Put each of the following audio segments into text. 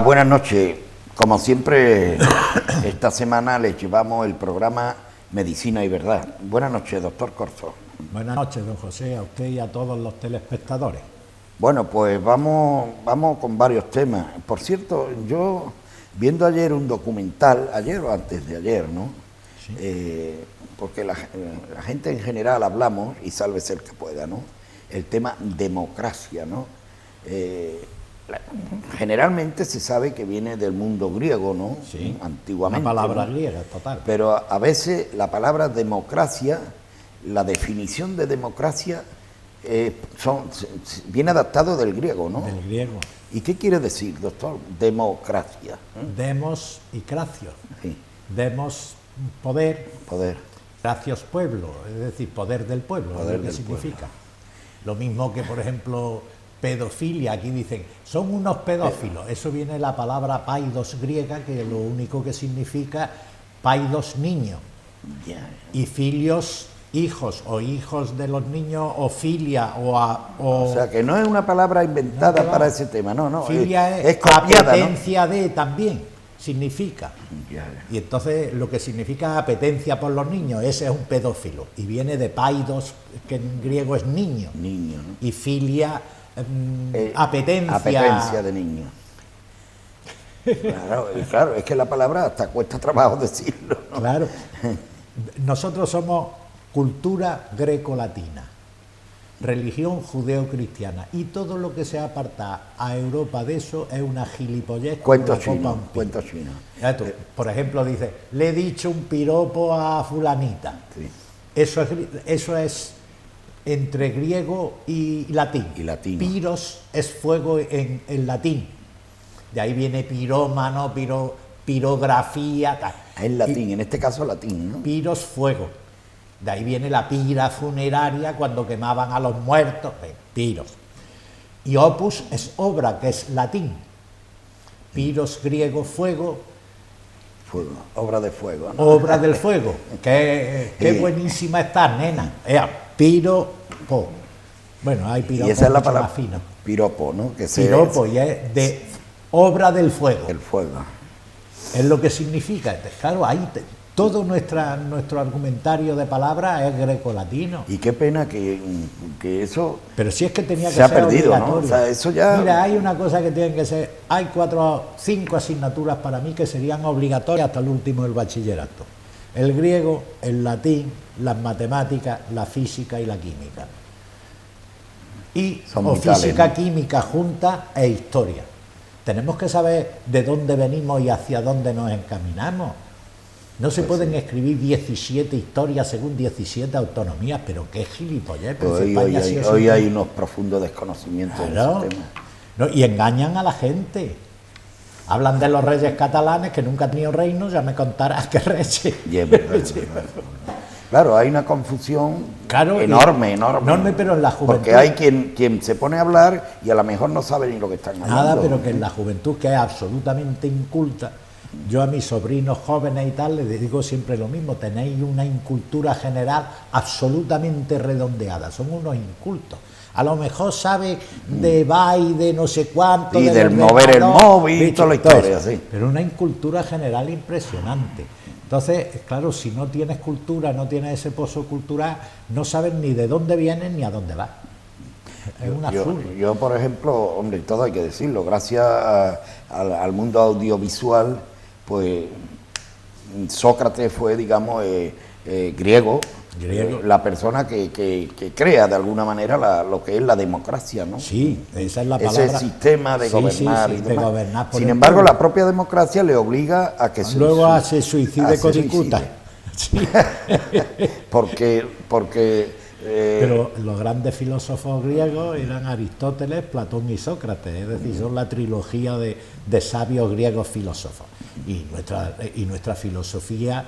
Buenas noches. Como siempre, esta semana les llevamos el programa Medicina y Verdad. Buenas noches, doctor Corzo. Buenas noches, don José, a usted y a todos los telespectadores. Bueno, pues vamos con varios temas. Por cierto, yo, viendo ayer un documental, ayer o antes de ayer, ¿no? Sí. Porque la gente en general hablamos, y sálvese el que pueda, ¿no? El tema democracia, ¿no? Generalmente se sabe que viene del mundo griego, ¿no? Sí, antiguamente. una palabra ¿no? griega, total. Pero a veces la palabra democracia, la definición de democracia, viene adaptado del griego, ¿no? Del griego. ¿Y qué quiere decir, doctor? Democracia. Demos y cracio. Sí. Demos poder. Poder. Gracios pueblo, es decir, poder del pueblo, Poder es lo que significa. Pueblo. Lo mismo que, por ejemplo, pedofilia, aquí dicen, son unos pedófilos. Eso viene de la palabra paidos griega, que lo único que significa paidos niño. Yeah. Y filios hijos, o hijos de los niños, o filia, o sea, que no es una palabra inventada para ese tema, no. Filia es copiada, apetencia, ¿no? De también significa. Yeah. Y entonces lo que significa apetencia por los niños, ese es un pedófilo. Y viene de paidos, que en griego es niño. Niño, ¿no? Y filia, apetencia. Apetencia de niño. Claro, es que la palabra hasta cuesta trabajo decirlo, ¿no? Claro. Nosotros somos cultura greco-latina, religión judeo-cristiana, y todo lo que se aparta a Europa de eso es una gilipollez. Cuento chino. Por ejemplo, dice, le he dicho un piropo a fulanita. Sí. Eso es entre griego y latín. Piros es fuego en latín. De ahí viene pirómano, pirografía, tal. En latín, en este caso latín, ¿no? Piros, fuego. De ahí viene la pira funeraria cuando quemaban a los muertos, piros. Y opus es obra, que es latín. Piros, griego, fuego. Fuego, obra de fuego, ¿no? Obra del fuego. Qué buenísima está, nena. Piropo. Bueno, hay piropo. Y esa es la palabra fina. Piropo, ¿no? Piropo, y es de obra del fuego. El fuego. Es lo que significa. Claro, ahí todo nuestro argumentario de palabras es greco-latino. Y qué pena que eso. Pero si es que tenía que se ha ser perdido, obligatorio. ¿no? O sea, eso ya. Mira, hay una cosa que tienen que ser. Hay 5 asignaturas para mí que serían obligatorias hasta el último del bachillerato: el griego, el latín, las matemáticas, la física y la química. Y física, ¿no? Química junta e historia. Tenemos que saber de dónde venimos y hacia dónde nos encaminamos. No se pueden escribir 17 historias según 17 autonomías, pero qué gilipollez. Hoy hay unos profundos desconocimientos de ese tema. No, y engañan a la gente. Hablan de los reyes catalanes, que nunca han tenido reino, ya me contarás qué reyes. Claro, hay una confusión enorme. Pero en la juventud. Porque hay quien se pone a hablar y a lo mejor no sabe ni lo que están hablando. Nada, pero que en la juventud, que es absolutamente inculta. Yo a mis sobrinos jóvenes y tal les digo siempre lo mismo: tenéis una incultura general absolutamente redondeada, son unos incultos. A lo mejor sabe de de no sé cuánto. Y del mover el móvil y toda la historia, sí. Pero una incultura general impresionante. Entonces, claro, si no tienes cultura, no tienes ese pozo cultural, no sabes ni de dónde vienes ni a dónde vas. Es un absurdo. Yo, por ejemplo, hombre, todo hay que decirlo, gracias al mundo audiovisual, pues Sócrates fue, digamos, griego. La persona que crea de alguna manera lo que es la democracia, ¿no? Sí, esa es la palabra. Ese sistema de gobernar y demás. De gobernar por Sin embargo, la propia democracia le obliga a que se suicide con Cicuta. Sí. porque pero los grandes filósofos griegos eran Aristóteles, Platón y Sócrates, es decir, son la trilogía de sabios griegos filósofos. Y nuestra filosofía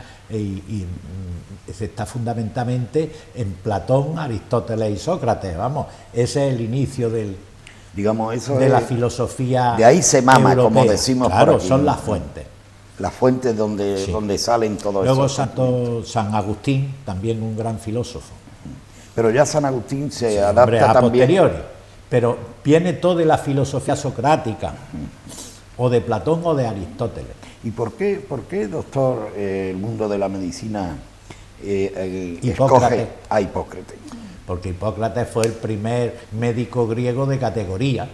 está fundamentalmente en Platón, Aristóteles y Sócrates. Vamos, ese es el inicio de la filosofía. De ahí se mama, europea, como decimos. Claro, por aquí, son las fuentes. Las fuentes donde salen todos esos. Luego San Agustín, también un gran filósofo. Pero ya San Agustín se adapta a también. Posteriori, pero viene todo de la filosofía socrática. o de Platón o de Aristóteles. ¿Y por qué, doctor, el mundo de la medicina Hipócrates. escoge a Hipócrates? Porque Hipócrates fue el primer médico griego de categoría.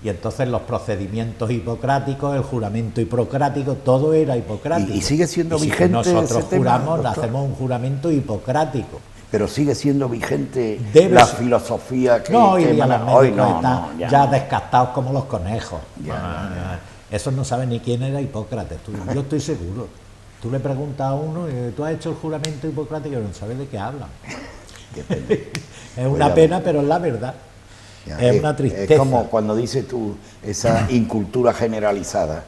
Y entonces los procedimientos hipocráticos, el juramento hipocrático, todo era hipocrático. ¿Y sigue siendo vigente nosotros ese tema, juramos, doctor? hacemos un juramento hipocrático. Pero sigue siendo vigente Debe la ser. filosofía que... No, hoy que día los emana- hoy médicos no, están no, ya descastados como los conejos. Ya. Esos no saben ni quién era Hipócrates. Yo estoy seguro. Tú le preguntas a uno, ¿tú has hecho el juramento hipocrático? Y no sabes de qué hablan. Qué pena. Es una pena, pero es la verdad. Ya, Es una tristeza. Es como cuando dices tú, esa incultura generalizada.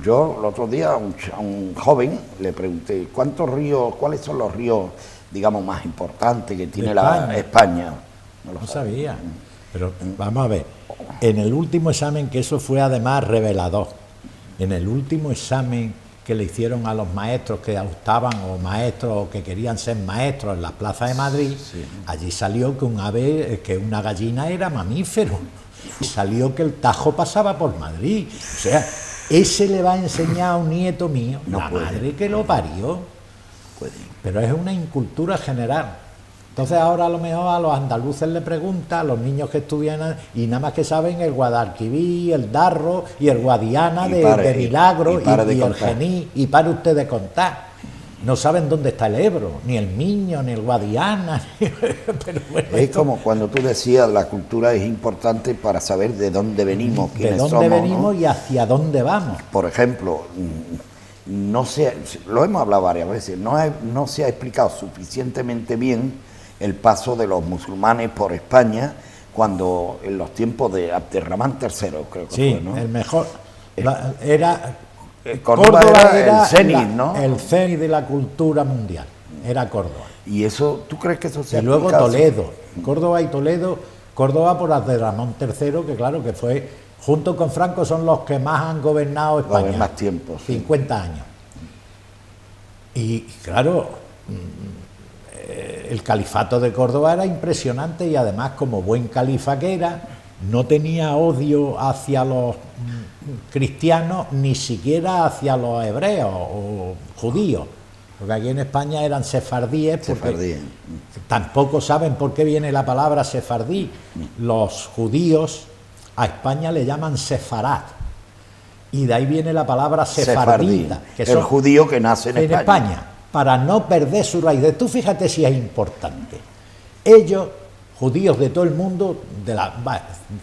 Yo el otro día a un joven le pregunté, ¿cuáles son los ríos, digamos, más importantes que tiene la España? No lo sabía. Pero vamos a ver, en el último examen, que eso fue además revelador, en el último examen que le hicieron a los maestros que optaban o maestros o que querían ser maestros en la Plaza de Madrid, Sí. allí salió que una gallina era mamífero, y salió que el Tajo pasaba por Madrid. O sea, ese le va a enseñar a un nieto mío, No la puede. madre que lo parió. Puede. Pero es una incultura general. Entonces ahora a lo mejor a los andaluces le pregunta, a los niños que estudian, y nada más que saben el Guadalquivir, el Darro y el Guadiana Y de pare- Milagro y pare de y el contar. Gení, y para usted de contar. No saben dónde está el Ebro, ni el Miño, ni el Guadiana. Pero bueno, Es esto- como cuando tú decías, la cultura es importante para saber de dónde venimos, de quiénes dónde somos, venimos ¿no? y hacia dónde vamos. Por ejemplo, no se, lo hemos hablado varias veces, no se ha explicado suficientemente bien el paso de los musulmanes por España cuando en los tiempos de Abderramán III, creo que Sí, fue, ¿no? el mejor. Era Córdoba era el cenit, ¿no? El cenit de la cultura mundial. Era Córdoba. Y eso, ¿tú crees que eso se Y ha luego explicado? Toledo, Córdoba y Toledo, Córdoba por Abderramón III, que claro, que fue, junto con Franco, son los que más han gobernado Va a haber España. más tiempo, sí. 50 años. Y claro, el califato de Córdoba era impresionante y además, como buen califa que era, no tenía odio hacia los cristianos, ni siquiera hacia los hebreos o judíos. Porque aquí en España eran sefardíes, porque Sefardíes. tampoco saben por qué viene la palabra sefardí. Los judíos a España le llaman sefarad, y de ahí viene la palabra sefardita, que el son judío que nace en España. para no perder su raíz. Tú fíjate si es importante. Ellos, judíos de todo el mundo,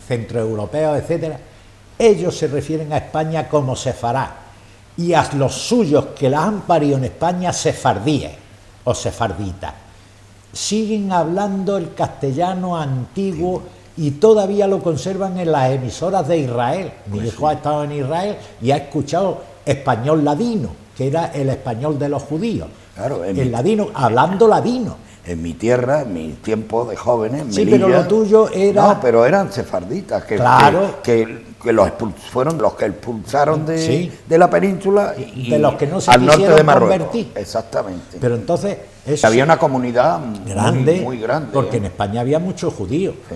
centroeuropeos, etcétera, ellos se refieren a España como sefará, y a los suyos que la han parido en España, sefardíes o sefarditas. Siguen hablando el castellano antiguo y todavía lo conservan en las emisoras de Israel. Mi hijo ha estado en Israel y ha escuchado español ladino, que era el español de los judíos. Claro, el ladino, hablando ladino. En mi tierra, en mi tiempo de jóvenes, Sí, Melilla, pero lo tuyo era... No, pero eran sefarditas, Claro. que los fueron los que expulsaron Sí. de la península y De los que no se al norte quisieron de Marruecos. convertir. Exactamente. Pero entonces... eso Había una comunidad grande, muy grande. porque ¿eh? en España había muchos judíos. Sí.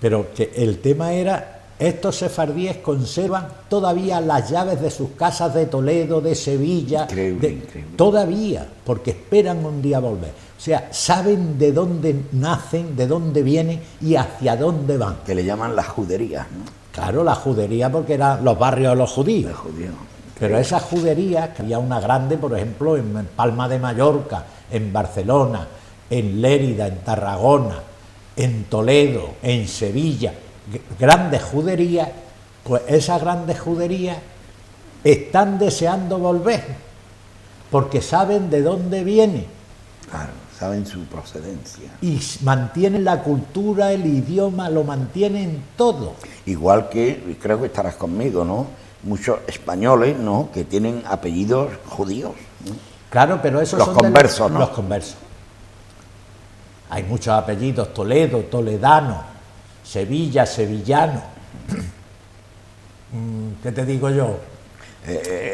Pero que el tema era, estos sefardíes conservan todavía las llaves de sus casas de Toledo, de Sevilla, Increíble, increíble. todavía, porque esperan un día volver. O sea, saben de dónde nacen, de dónde vienen y hacia dónde van. Que le llaman las juderías, ¿no? Claro, la judería, porque eran los barrios de los judíos. De judíos. Pero esas juderías, que había una grande, por ejemplo, en Palma de Mallorca, en Barcelona, en Lérida, en Tarragona, en Toledo, en Sevilla, grandes juderías, pues esas grandes juderías están deseando volver, porque saben de dónde viene Claro, saben su procedencia. y mantienen la cultura, el idioma, lo mantienen todo. Igual que, creo que estarás conmigo, ¿no? Muchos españoles, ¿no? Que tienen apellidos judíos, ¿no? Claro, pero esos Los son conversos, ¿no? los conversos. Hay muchos apellidos: Toledo, toledano, Sevilla, sevillano. ¿Qué te digo yo?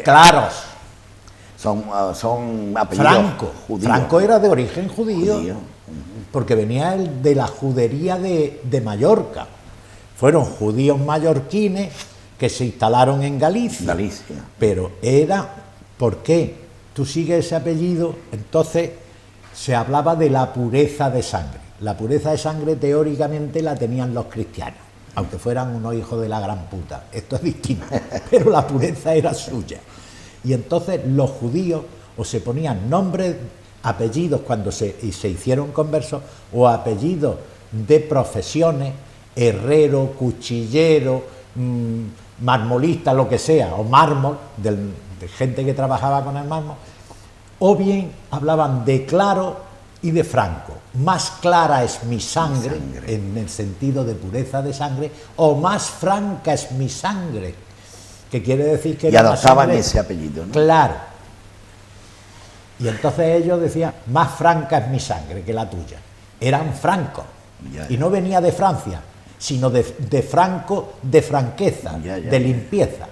Claros. Son apellidos Franco. judíos. Franco era de origen judío, Judío. porque venía de la judería de Mallorca. Fueron judíos mallorquines que se instalaron en Galicia. Pero era, ¿por qué? Tú sigues ese apellido, entonces se hablaba de la pureza de sangre. La pureza de sangre teóricamente la tenían los cristianos, aunque fueran unos hijos de la gran puta. Esto es distinto, pero la pureza era suya. Y entonces los judíos o se ponían nombres, apellidos cuando se hicieron conversos, o apellidos de profesiones, herrero, cuchillero, marmolista, lo que sea, o mármol, de gente que trabajaba con el mármol, o bien hablaban de Claro y de Franco. Más clara es mi sangre, en el sentido de pureza de sangre, o más franca es mi sangre, que quiere decir que... Y adoptaban ese apellido, ¿no? Claro. Y entonces ellos decían, más franca es mi sangre que la tuya. Eran francos. Y no venía de Francia, sino de franco, de franqueza, de limpieza.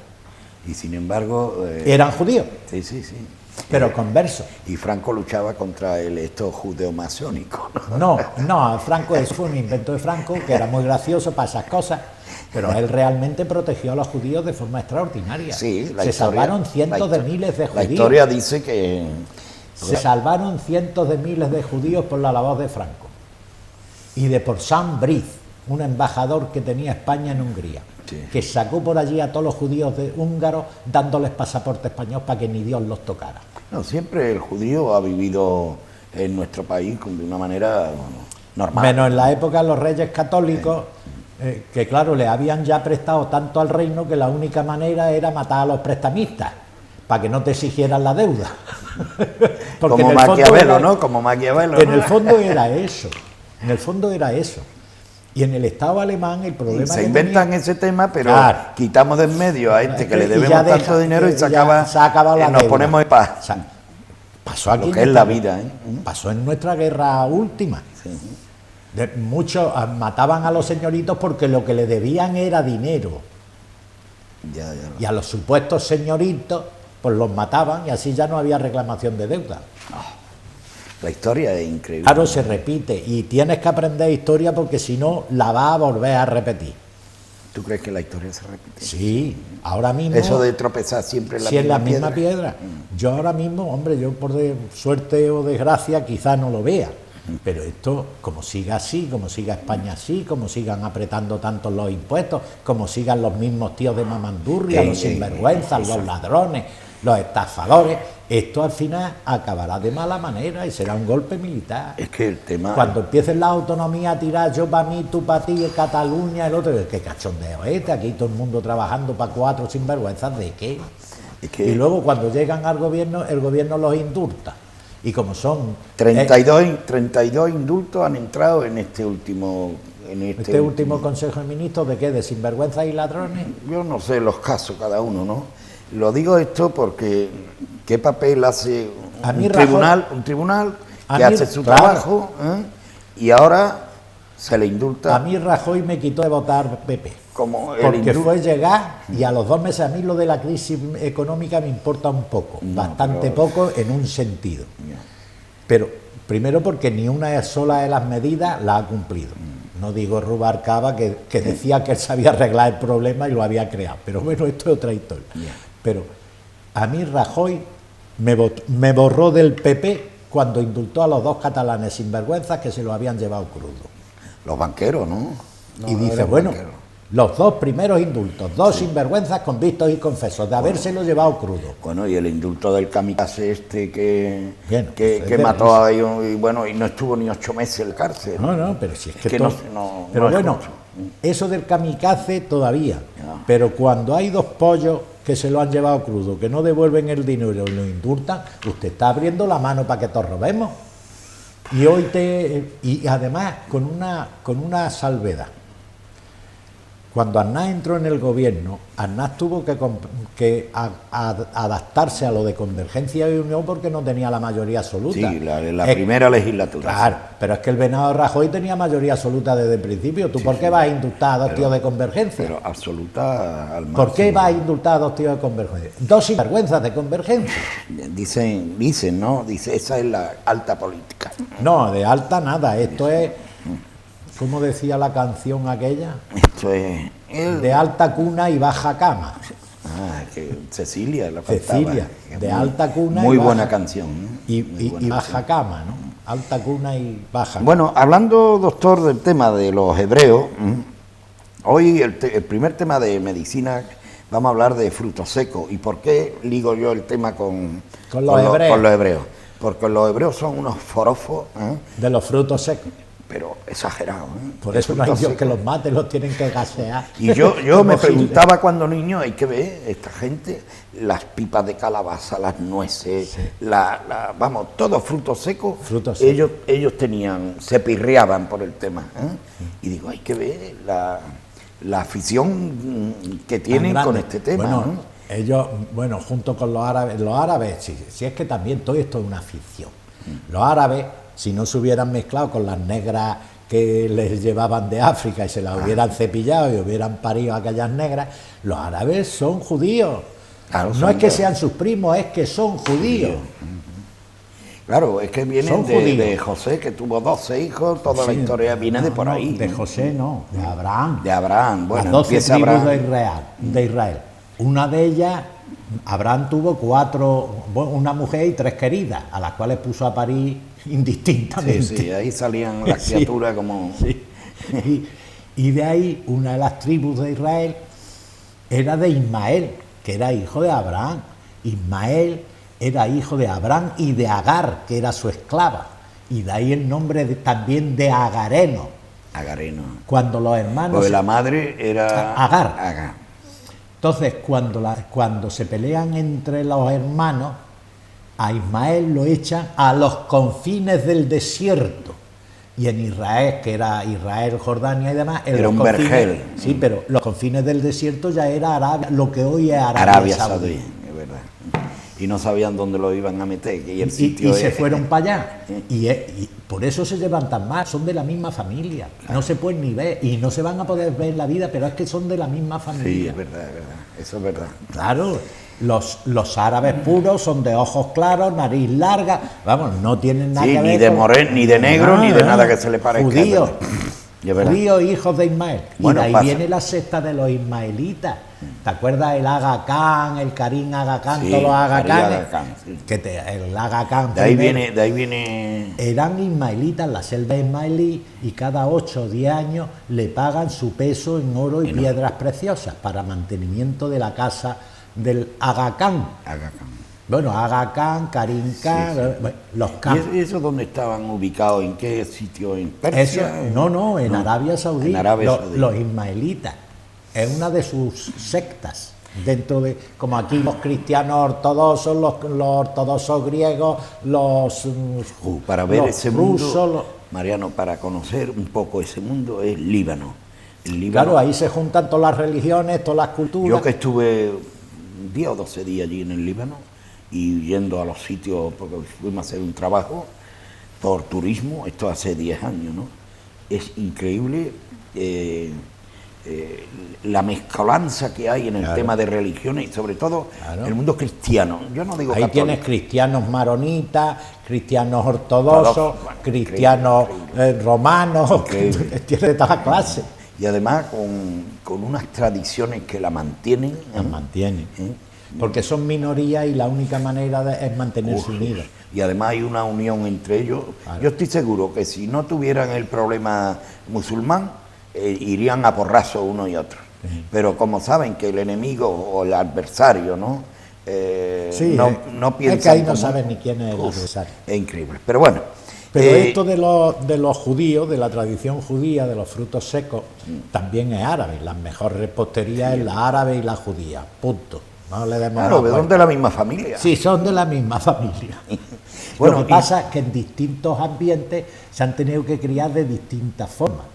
Y sin embargo... eran judíos. Sí, sí, sí. Pero conversos. Y Franco luchaba contra estos judeo-masónicos. No, Franco, eso fue un invento de Franco, que era muy gracioso para esas cosas, pero él realmente protegió a los judíos de forma extraordinaria. Sí, se salvaron cientos de miles de judíos. La historia dice que... Se salvaron cientos de miles de judíos por la labor de Franco. Y de por Sam Briz, un embajador que tenía España en Hungría, que sacó por allí a todos los judíos húngaros dándoles pasaporte español para que ni Dios los tocara. No, siempre el judío ha vivido en nuestro país de una manera normal. Menos en la época de los reyes católicos, que claro, le habían ya prestado tanto al reino que la única manera era matar a los prestamistas, para que no te exigieran la deuda. Porque como Maquiavelo, ¿no? Como Maquiavelo. En el fondo era eso. En el fondo era eso. Y en el Estado alemán el problema... Se inventan ese tema, pero quitamos de en medio a que le debemos tanto dinero y se acaba la nos deuda. Ponemos en paz. O sea, pasó aquí. Lo que es la vida, ¿eh? Pasó en nuestra guerra última. Sí. Muchos mataban a los señoritos porque lo que le debían era dinero. Y a los supuestos señoritos pues los mataban y así ya no había reclamación de deuda. La historia es increíble. Claro, se repite y tienes que aprender historia porque si no la vas a volver a repetir. ¿Tú crees que la historia se repite? Sí, ahora mismo... Eso de tropezar siempre en la misma piedra. Yo ahora mismo, hombre, yo por suerte o desgracia quizás no lo vea, pero esto, como siga así, como siga España así, como sigan apretando tanto los impuestos, como sigan los mismos tíos de mamandurria, los sinvergüenzas, los ladrones, los estafadores, esto al final acabará de mala manera y será un golpe militar. Es que el tema... Cuando empiecen la autonomía a tirar yo para mí, tú para ti, Cataluña, el otro, qué cachondeo aquí todo el mundo trabajando para cuatro sinvergüenzas, ¿de qué? Y luego cuando llegan al gobierno, el gobierno los indulta. Y como son... 32 indultos han entrado en este último... ¿Este último Consejo de Ministros de qué? ¿De sinvergüenzas y ladrones? Yo no sé los casos cada uno, ¿no? Lo digo esto porque ¿qué papel hace un tribunal que hace su trabajo y ahora se le indulta? A mí Rajoy me quitó de votar PP, porque fue llegar y a los 2 meses. A mí lo de la crisis económica me importa un poco, bastante poco en un sentido. Pero primero porque ni una sola de las medidas la ha cumplido. No digo Rubalcaba, que decía que él sabía arreglar el problema y lo había creado, pero bueno, esto es otra historia. Pero a mí Rajoy me borró del PP cuando indultó a los 2 catalanes sinvergüenzas que se lo habían llevado crudo. Los banqueros, ¿no? Y dice, bueno, los 2 primeros indultos, 2 sinvergüenzas convictos y confesos de habérselo llevado crudo. Bueno, y el indulto del kamikaze que mató a ellos y no estuvo ni 8 meses en la cárcel. No, pero si es que pero bueno, eso del kamikaze todavía. Pero cuando hay 2 pollos que se lo han llevado crudo, que no devuelven el dinero y lo indultan, usted está abriendo la mano para que todos robemos. Y además con una salvedad. Cuando Aznar entró en el gobierno, Aznar tuvo que adaptarse a lo de Convergencia y Unión porque no tenía la mayoría absoluta. Sí, la primera legislatura. Claro, pero es que el Venado Rajoy tenía mayoría absoluta desde el principio. ¿Tú por qué vas a indultar a 2 tíos de Convergencia? Pero absoluta al máximo. ¿Por qué vas a indultar a 2 tíos de Convergencia? 2 sinvergüenzas de Convergencia. Dicen, ¿no? Esa es la alta política. No, de alta nada. Esto es... ¿Cómo decía la canción aquella? de alta cuna y baja cama. Ah, que Cecilia la faltaba. Cecilia, de alta cuna muy y baja, buena canción, ¿no? y Buena baja canción. cama, ¿no? Alta cuna y baja cama. Bueno, hablando, doctor, del tema de los hebreos, hoy el primer tema de medicina, vamos a hablar de frutos secos. ¿Y por qué ligo yo el tema con los hebreos? Con los hebreos? Porque los hebreos son unos forofos, De los frutos secos. pero exagerados. Por eso no hay Dios que los mate, los tienen que gasear. Y yo me Como preguntaba cuando niño, hay que ver esta gente, las pipas de calabaza, las nueces, Sí. vamos, todos frutos secos, Frutos secos. ellos tenían, se pirriaban por el tema. Y digo, hay que ver la afición que tienen tan con grande. este tema. Bueno, ¿no? ellos, bueno, junto con los árabes, si es que también todo esto es una ficción. Los árabes, si no se hubieran mezclado con las negras que les llevaban de África y se las hubieran cepillado y hubieran parido a aquellas negras, los árabes son judíos. Claro, No son es que de- sean sus primos, es que son judíos. Claro, es que vienen Son judíos. de José, que tuvo 12 hijos, toda la Sí, historia viene de por no, ahí. De José no, de Abraham. De Abraham, bueno, Las 12 empieza tribus Abraham. de Israel. Una de ellas, Abraham tuvo 4, una mujer y 3 queridas, a las cuales puso a parir indistintamente. Sí, ahí salían las Sí. criaturas como... Sí. Y de ahí, una de las tribus de Israel era de Ismael, que era hijo de Abraham. Ismael era hijo de Abraham y de Agar, que era su esclava. Y de ahí el nombre también de Agareno. Agareno. Cuando los hermanos... Porque la madre era... Agar. Agar. Entonces, cuando se pelean entre los hermanos, a Ismael lo echan a los confines del desierto. Y en Israel, que era Israel, Jordania y demás... Era un vergel. Sí, pero los confines del desierto ya era Arabia, lo que hoy es Arabia Saudí, es verdad. Y no sabían dónde lo iban a meter. Y el sitio se es- fueron para allá. Y por eso se llevan tan mal, son de la misma familia. No se pueden ni ver, y no se van a poder ver en la vida, pero es que son de la misma Sí, familia. es verdad, eso es verdad. Claro, los árabes puros son de ojos claros, nariz larga, vamos, no tienen nada Sí, que ver ni de con- moreno, ni de negro, ni de nada que se le parezca. Judíos, Y es verdad. judíos hijos de Ismael. Bueno, y de ahí pasa. viene la secta de los ismaelitas. ¿Te acuerdas el Aga Khan, el Karim Aga Khan, Sí, todos los Aga Karim Khanes? Aga Khan, sí. El Aga Khan De ahí primero viene... eran ismaelitas, la selva ismaelí, y cada 8 o 10 años le pagan su peso en oro y piedras preciosas para mantenimiento de la casa del Aga Khan. Aga Khan. Bueno, Aga Khan, Karim Khan, bueno, los Khan. ¿Y eso dónde estaban ubicados? ¿En qué sitio? ¿En Persia? No, en Arabia Saudí. En Arabia Saudí. Los ismaelitas. Es una de sus sectas. Dentro de, como aquí los cristianos ortodoxos, los ortodoxos griegos, los Para ver los ese rusos, mundo, Mariano, para conocer un poco ese mundo es Líbano. El Líbano. Claro, ahí se juntan todas las religiones, todas las culturas. Yo que estuve 10 o 12 días allí en el Líbano y yendo a los sitios, porque fuimos a hacer un trabajo por turismo, esto hace 10 años, ¿no? Es increíble la mezcolanza que hay en el Claro. tema de religiones y sobre todo Claro. el mundo cristiano. Yo no digo Ahí católico. tienes cristianos maronitas, cristianos ortodoxos, Bueno, cristianos romanos, Increíble. tienes de todas clases. Y además con unas tradiciones que la mantienen. Las mantienen. ¿eh? Porque son minorías y la única manera es mantenerse unidos. Y además hay una unión entre ellos. Claro. Yo estoy seguro que si no tuvieran el problema musulmán, irían a porrazo uno y otro. Pero como saben que el enemigo o el adversario, ¿no? Sí, no piensan es que ahí no como- saben ni quién es el Uf, adversario. es increíble. Pero bueno. Pero esto de los judíos, de la tradición judía, de los frutos secos, también es árabe. La mejor repostería es la árabe y la judía. Punto. No le demos Claro, más son vueltas. de la misma familia. Sí, son de la misma familia. Bueno, Lo que pasa es que en distintos ambientes se han tenido que criar de distintas formas.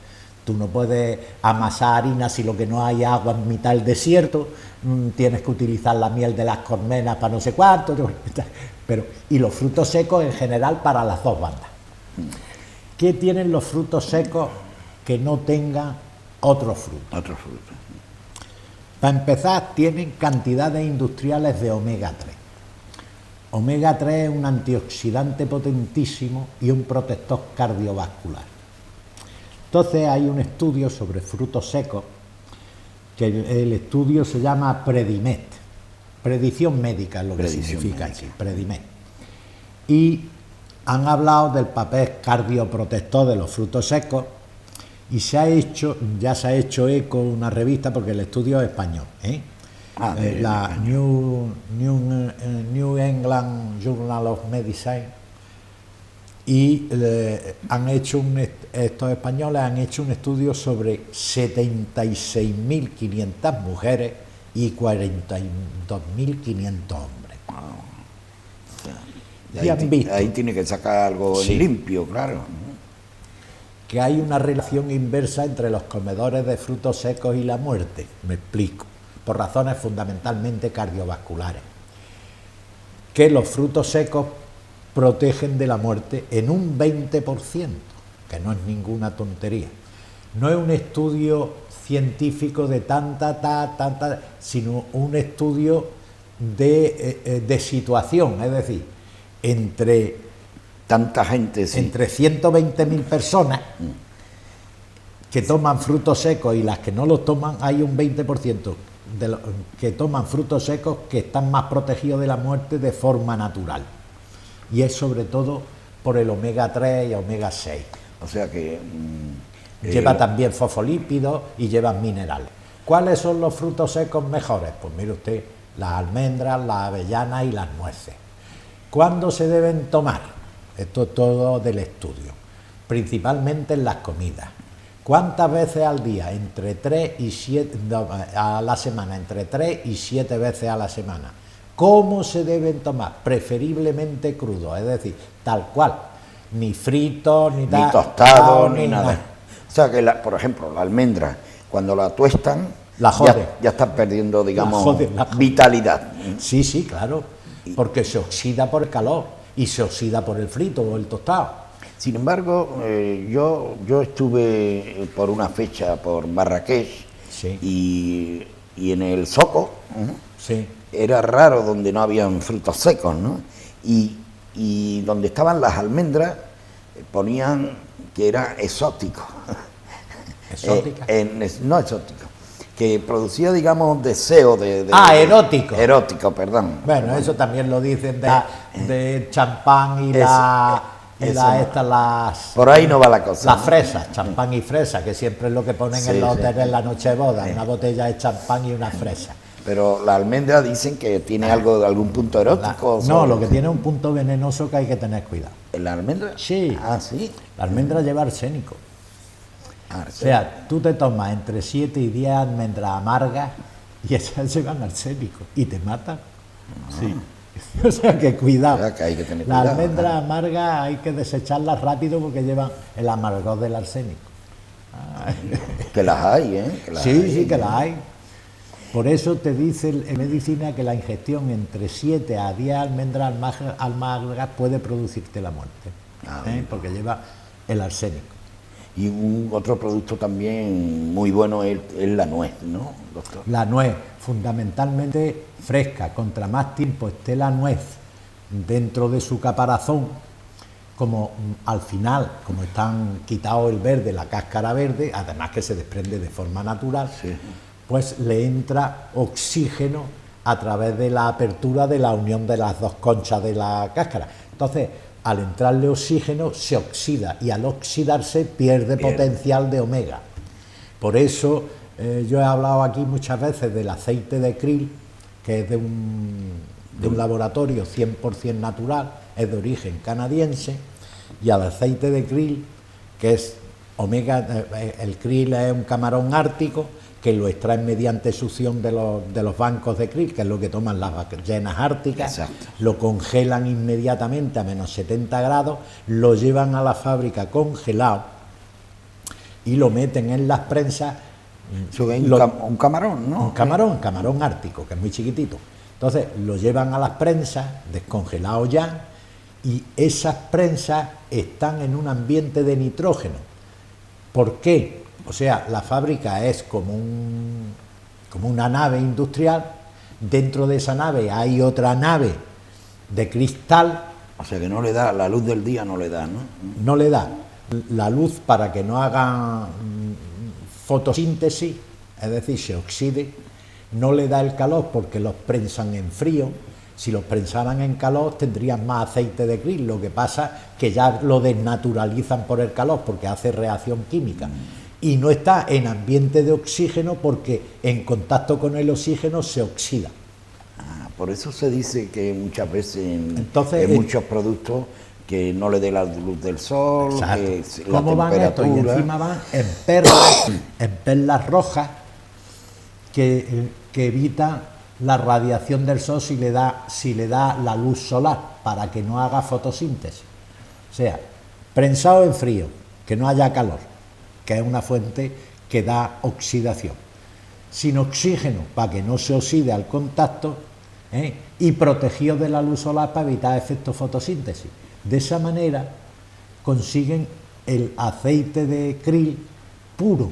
Tú no puedes amasar harina si lo que no hay agua en mitad del desierto, tienes que utilizar la miel de las colmenas para no sé cuánto, pero, y los frutos secos en general para las dos bandas. ¿Qué tienen los frutos secos que no tengan otros frutos? Otro fruto. Para empezar, tienen cantidades industriales de omega 3. Omega 3 es un antioxidante potentísimo y un protector cardiovascular. Entonces hay un estudio sobre frutos secos que el estudio se llama Predimet, predicción médica es lo que significa aquí, Predimet. Y han hablado del papel cardioprotector de los frutos secos y ya se ha hecho eco una revista, porque el estudio es español, la New England Journal of Medicine, y estos españoles han hecho un estudio sobre 76.500 mujeres y 42.500 hombres. Y ahí tiene que sacar algo limpio, claro. Que hay una relación inversa entre los comedores de frutos secos y la muerte, me explico, por razones fundamentalmente cardiovasculares. Que los frutos secos protegen de la muerte en un 20%, que no es ninguna tontería. No es un estudio científico de tanta, sino un estudio de situación, es decir, entre tanta gente, entre 120.000 personas que toman frutos secos y las que no los toman, hay un 20% de los que toman frutos secos que están más protegidos de la muerte de forma natural, y es sobre todo por el omega 3 y omega 6. O sea que lleva también fosfolípidos y lleva minerales. ¿Cuáles son los frutos secos mejores? Pues mire usted, las almendras, las avellanas y las nueces. ¿Cuándo se deben tomar? Esto es todo del estudio, principalmente en las comidas. ¿Cuántas veces al día? Entre 3 y 7 a la semana, entre 3 y 7 veces a la semana. ¿Cómo se deben tomar? Preferiblemente crudos, es decir, tal cual, ni fritos, ni tostados, ni nada. O sea que, por ejemplo, la almendra, cuando la tuestan, ya están perdiendo, digamos, vitalidad. Sí, claro, porque se oxida por el calor y se oxida por el frito o el tostado. Sin embargo, yo estuve por una fecha por Marrakech, y en el zoco era raro donde no habían frutos secos, ¿no? Y donde estaban las almendras ponían que era exótico. ¿Exótica? No exótico, que producía, digamos, deseo de erótico. Erótico, perdón. Bueno, eso también lo dicen de champán y por ahí no va la cosa. Las fresas, champán y fresa, que siempre es lo que ponen en los hoteles en la noche de boda, una botella de champán y una fresa. Pero la almendra dicen que tiene algún punto erótico. No, lo que tiene es un punto venenoso que hay que tener cuidado. ¿En la almendra? Sí. Ah, sí. La almendra lleva arsénico. O sea, tú te tomas entre 7 y 10 almendras amargas y esas llevan arsénico y te matan. Sí. O sea que cuidado. O sea que hay que tener Las cuidado. almendras amargas hay que desecharlas rápido porque llevan el amargor del arsénico. Que las hay, ¿eh? Sí, que las hay. Por eso te dice en medicina que la ingestión entre 7 a 10 almendras amargas puede producirte la muerte, porque lleva el arsénico. Y otro producto también muy bueno es la nuez, ¿no, doctor? La nuez, fundamentalmente fresca. Contra más tiempo esté la nuez dentro de su caparazón, como al final, como están quitados el verde, la cáscara verde, además que se desprende de forma natural, pues le entra oxígeno a través de la apertura de la unión de las dos conchas de la cáscara. Entonces, al entrarle oxígeno se oxida y al oxidarse pierde potencial de omega. Por eso yo he hablado aquí muchas veces del aceite de krill, que es de un laboratorio 100% natural, es de origen canadiense, y al aceite de krill, que es omega, el krill es un camarón ártico que lo extraen mediante succión de los bancos de krill, que es lo que toman las ballenas árticas. Exacto. Lo congelan inmediatamente a menos 70 grados, lo llevan a la fábrica congelado y lo meten en las prensas. Un camarón, ¿no? Un camarón ártico, que es muy chiquitito. Entonces lo llevan a las prensas, descongelado ya, y esas prensas están en un ambiente de nitrógeno. ¿Por qué? O sea, la fábrica es como una nave industrial, dentro de esa nave hay otra nave de cristal. O sea que no le da, la luz del día no le da, ¿no? No le da la luz para que no hagan fotosíntesis, es decir, se oxide, no le da el calor porque los prensan en frío. Si los prensaran en calor tendrían más aceite de krill, lo que pasa que ya lo desnaturalizan por el calor porque hace reacción química y no está en ambiente de oxígeno porque en contacto con el oxígeno se oxida. Por eso se dice que muchas veces Entonces, en muchos productos que no le dé la luz del sol, exacto. que ¿Cómo la van estos? Y temperatura... encima van en perlas rojas que evitan la radiación del sol si le da la luz solar para que no haga fotosíntesis. O sea, prensado en frío, que no haya calor, que es una fuente que da oxidación. Sin oxígeno para que no se oxide al contacto, y protegido de la luz solar para evitar efectos fotosíntesis. De esa manera consiguen el aceite de krill puro,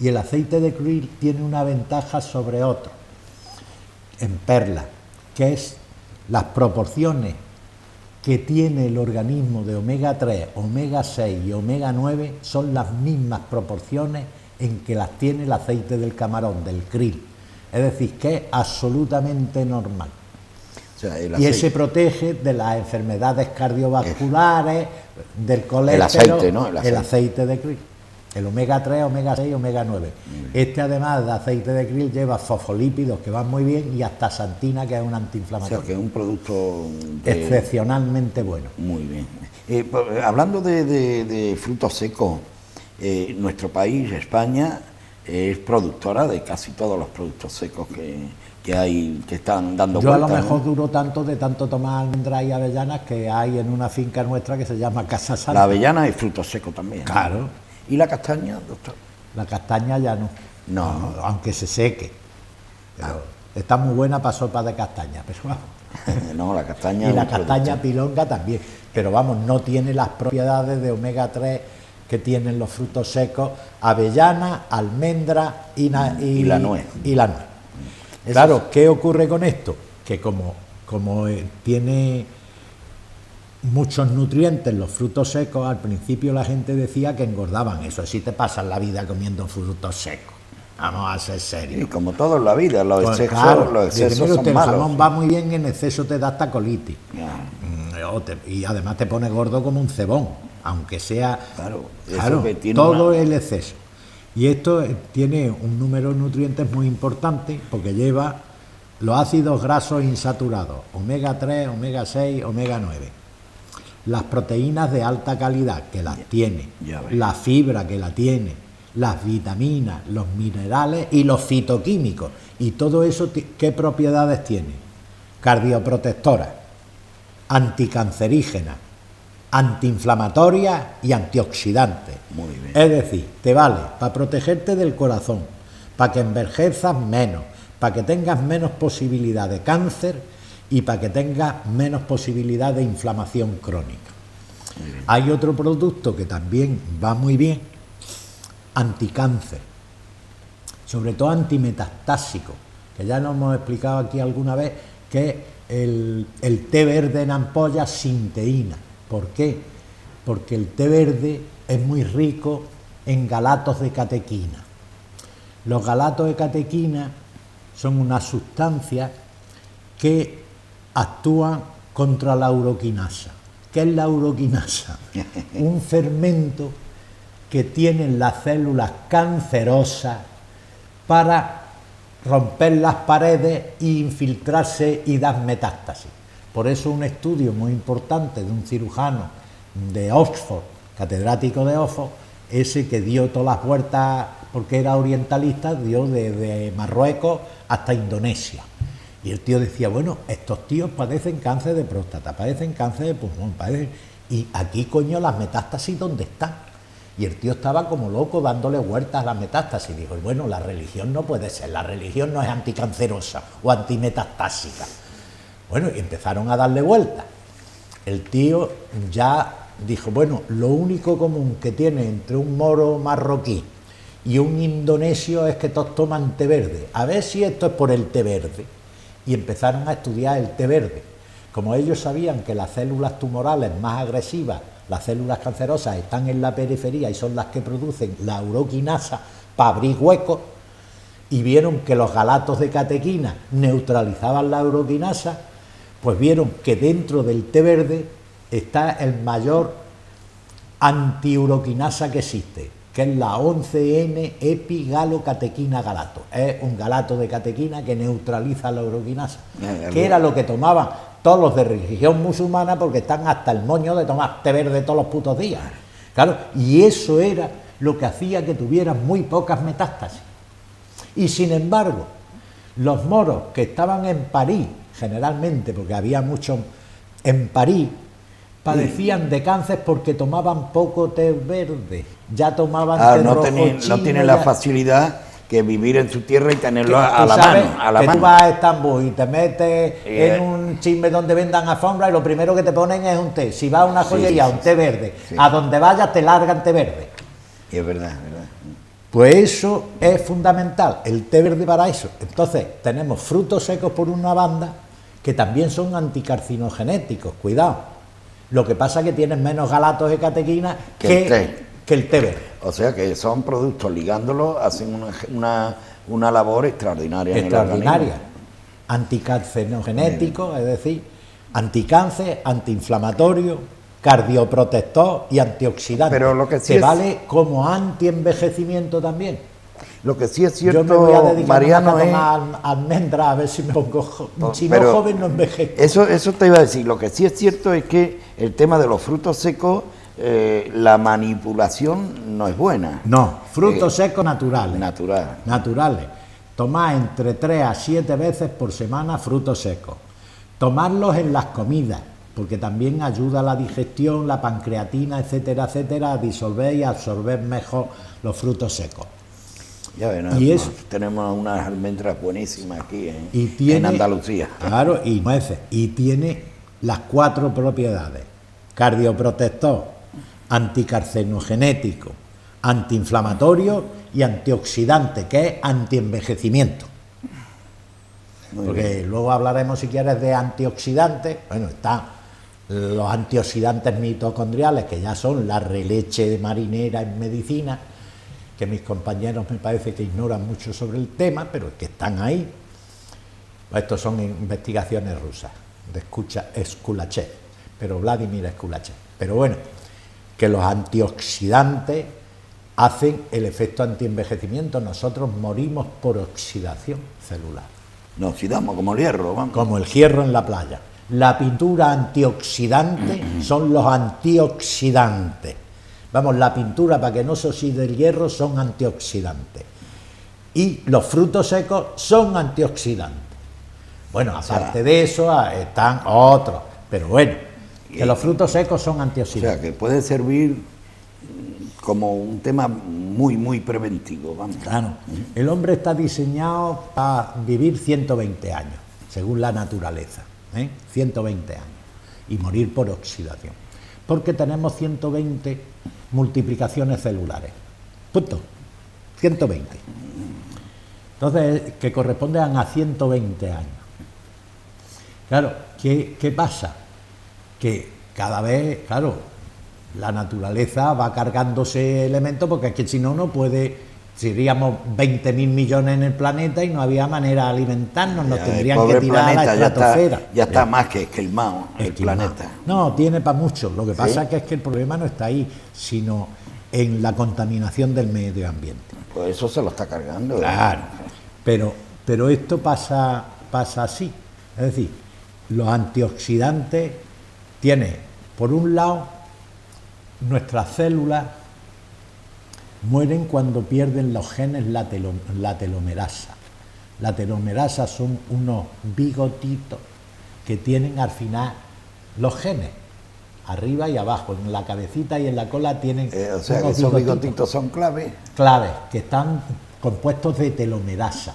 y el aceite de krill tiene una ventaja sobre otro en perla, que es las proporciones que tiene el organismo de omega 3, omega 6 y omega 9 son las mismas proporciones en que las tiene el aceite del camarón, del krill. Es decir, que es absolutamente normal. O sea, y ese protege de las enfermedades cardiovasculares, del colesterol, el aceite de krill. El omega 3, omega 6, omega 9. Este, además de aceite de krill, lleva fosfolípidos que van muy bien y hasta xantina, que es un antiinflamatorio. O sea, que es un producto excepcionalmente bueno. Muy bien. Hablando de frutos secos, nuestro país, España, es productora de casi todos los productos secos que hay, que están dando vueltas. Yo a lo mejor duro tanto de tanto tomar almendras y avellanas que hay en una finca nuestra que se llama Casa Santa. La avellana es fruto seco también. Claro. ¿Y la castaña, doctor? La castaña ya no. No. Aunque se seque. Pero está muy buena para sopa de castaña, pero vamos. No, la castaña. Y la castaña pilonga también. Pero vamos, no tiene las propiedades de omega 3 que tienen los frutos secos, avellana, almendra y la nuez. Y la nuez. Claro, ¿qué ocurre con esto? Que como tiene muchos nutrientes los frutos secos, al principio la gente decía que engordaban. Eso sí, te pasas la vida comiendo frutos secos. Vamos a ser serios. Y como todo en la vida, los excesos, claro, los excesos son el malos. jamón va muy bien, en exceso te da hasta colitis. Y además te pone gordo como un cebón, aunque sea... Claro, que tiene todo el exceso. Y esto tiene un número de nutrientes muy importante porque lleva los ácidos grasos insaturados, omega 3, omega 6, omega 9. Las proteínas de alta calidad, que las tiene, la fibra, que la tiene, las vitaminas, los minerales y los fitoquímicos. Y todo eso, ¿qué propiedades tiene? Cardioprotectora, anticancerígena, antiinflamatoria y antioxidante. Muy bien. Es decir, te vale para protegerte del corazón, para que envejezas menos, para que tengas menos posibilidad de cáncer y para que tengas menos posibilidad de inflamación crónica. Hay otro producto que también va muy bien, anticáncer, sobre todo antimetastásico, que ya nos hemos explicado aquí alguna vez, que es el té verde en ampolla sin teína. ¿Por qué? Porque el té verde es muy rico en galatos de catequina. Los galatos de catequina son una sustancia que actúan contra la uroquinasa. ¿Qué es la uroquinasa? Un fermento que tienen las células cancerosas para romper las paredes e infiltrarse y dar metástasis. Por eso un estudio muy importante de un cirujano de Oxford, catedrático de Oxford, ese que dio todas las vueltas, porque era orientalista, dio de Marruecos hasta Indonesia. Y el tío decía, bueno, estos tíos padecen cáncer de próstata, padecen cáncer de pulmón, y aquí, coño, las metástasis, ¿dónde están? Y el tío estaba como loco dándole vueltas a las metástasis. Y dijo, bueno, la religión no puede ser, la religión no es anticancerosa o antimetastásica. Bueno, y empezaron a darle vueltas. El tío ya dijo, bueno, lo único común que tiene entre un moro marroquí y un indonesio es que todos toman té verde. A ver si esto es por el té verde. Y empezaron a estudiar el té verde. Como ellos sabían que las células tumorales más agresivas, las células cancerosas, están en la periferia y son las que producen la uroquinasa para abrir huecos, y vieron que los galatos de catequina neutralizaban la uroquinasa, pues vieron que dentro del té verde está el mayor antiuroquinasa que existe, que es la 11N-epigalocatequina galato. Es un galato de catequina que neutraliza la uroquinasa, que era lo que tomaban todos los de religión musulmana, porque están hasta el moño de tomar té verde todos los putos días. Claro, y eso era lo que hacía que tuvieran muy pocas metástasis. Y sin embargo, los moros que estaban en París, generalmente, porque había muchos en París, padecían de cáncer porque tomaban poco té verde, ya tomaban té no rojo chino, no tienen la facilidad que vivir en su tierra y tenerlo a la sabes, mano. A la que mano. tú vas a Estambul y te metes en un chisme donde vendan alfombra y lo primero que te ponen es un té. Si vas a una joyería, un té verde. Sí. A donde vayas te largan té verde. Y es verdad, es verdad. Pues eso es fundamental, el té verde para eso. Entonces, tenemos frutos secos por una banda que también son anticarcinogenéticos, cuidado. Lo que pasa es que tienen menos galatos de catequina que el té verde. O sea que son productos, ligándolos, hacen una labor extraordinaria. Extraordinaria. Anticarcinogenético, es decir, anticáncer, antiinflamatorio, cardioprotector y antioxidante. Pero lo que sí te es... vale como antienvejecimiento también. Lo que sí es cierto, yo me voy a dedicar Mariano, a tomar almendras a ver si me pongo si no joven no envejezco. Eso te iba a decir. Lo que sí es cierto es que el tema de los frutos secos, la manipulación no es buena. No, frutos secos naturales. Naturales. Tomar entre 3 a 7 veces por semana frutos secos. Tomarlos en las comidas, porque también ayuda a la digestión, la pancreatina, etcétera, etcétera, a disolver y absorber mejor los frutos secos. Ya ven, tenemos unas almendras buenísimas aquí en Andalucía. Claro, y nueces. Y tiene las 4 propiedades: cardioprotector, anticarcinogenético, antiinflamatorio y antioxidante, que es antienvejecimiento. Porque luego hablaremos, si quieres, de antioxidantes. Bueno, están los antioxidantes mitocondriales, que ya son la releche marinera en medicina, que mis compañeros me parece que ignoran mucho sobre el tema, pero es que están ahí. Estos son investigaciones rusas, de Skulachev, pero Vladimir Skulachev. Pero bueno, que los antioxidantes hacen el efecto antienvejecimiento. Nosotros morimos por oxidación celular. Nos oxidamos como el hierro, vamos. Como el hierro en la playa. La pintura antioxidante son los antioxidantes. Vamos, la pintura, para que no se oxide el hierro, son antioxidantes. Y los frutos secos son antioxidantes. Bueno, aparte de eso, están otros. Pero bueno, que los frutos secos son antioxidantes. O sea, que puede servir como un tema muy, muy preventivo, vamos. Claro. El hombre está diseñado para vivir 120 años, según la naturaleza. 120 años. Y morir por oxidación. Porque tenemos 120 multiplicaciones celulares. Punto. 120. Entonces, que corresponden a 120 años. Claro, ¿qué pasa? Que cada vez, claro, la naturaleza va cargándose elementos, porque es que si no, no puede. Seríamos 20.000 millones en el planeta y no había manera de alimentarnos, nos tendrían que tirar a la estratosfera. Ya está más que esquilmado el planeta. No, tiene para mucho. Lo que pasa es que el problema no está ahí, sino en la contaminación del medio ambiente. Pues eso se lo está cargando. Claro, pero esto pasa así. Es decir, los antioxidantes tienen, por un lado, nuestras células mueren cuando pierden los genes la telomerasa. La telomerasa son unos bigotitos que tienen al final los genes, arriba y abajo, en la cabecita y en la cola tienen o sea, que esos bigotitos son claves. Claves, que están compuestos de telomerasa.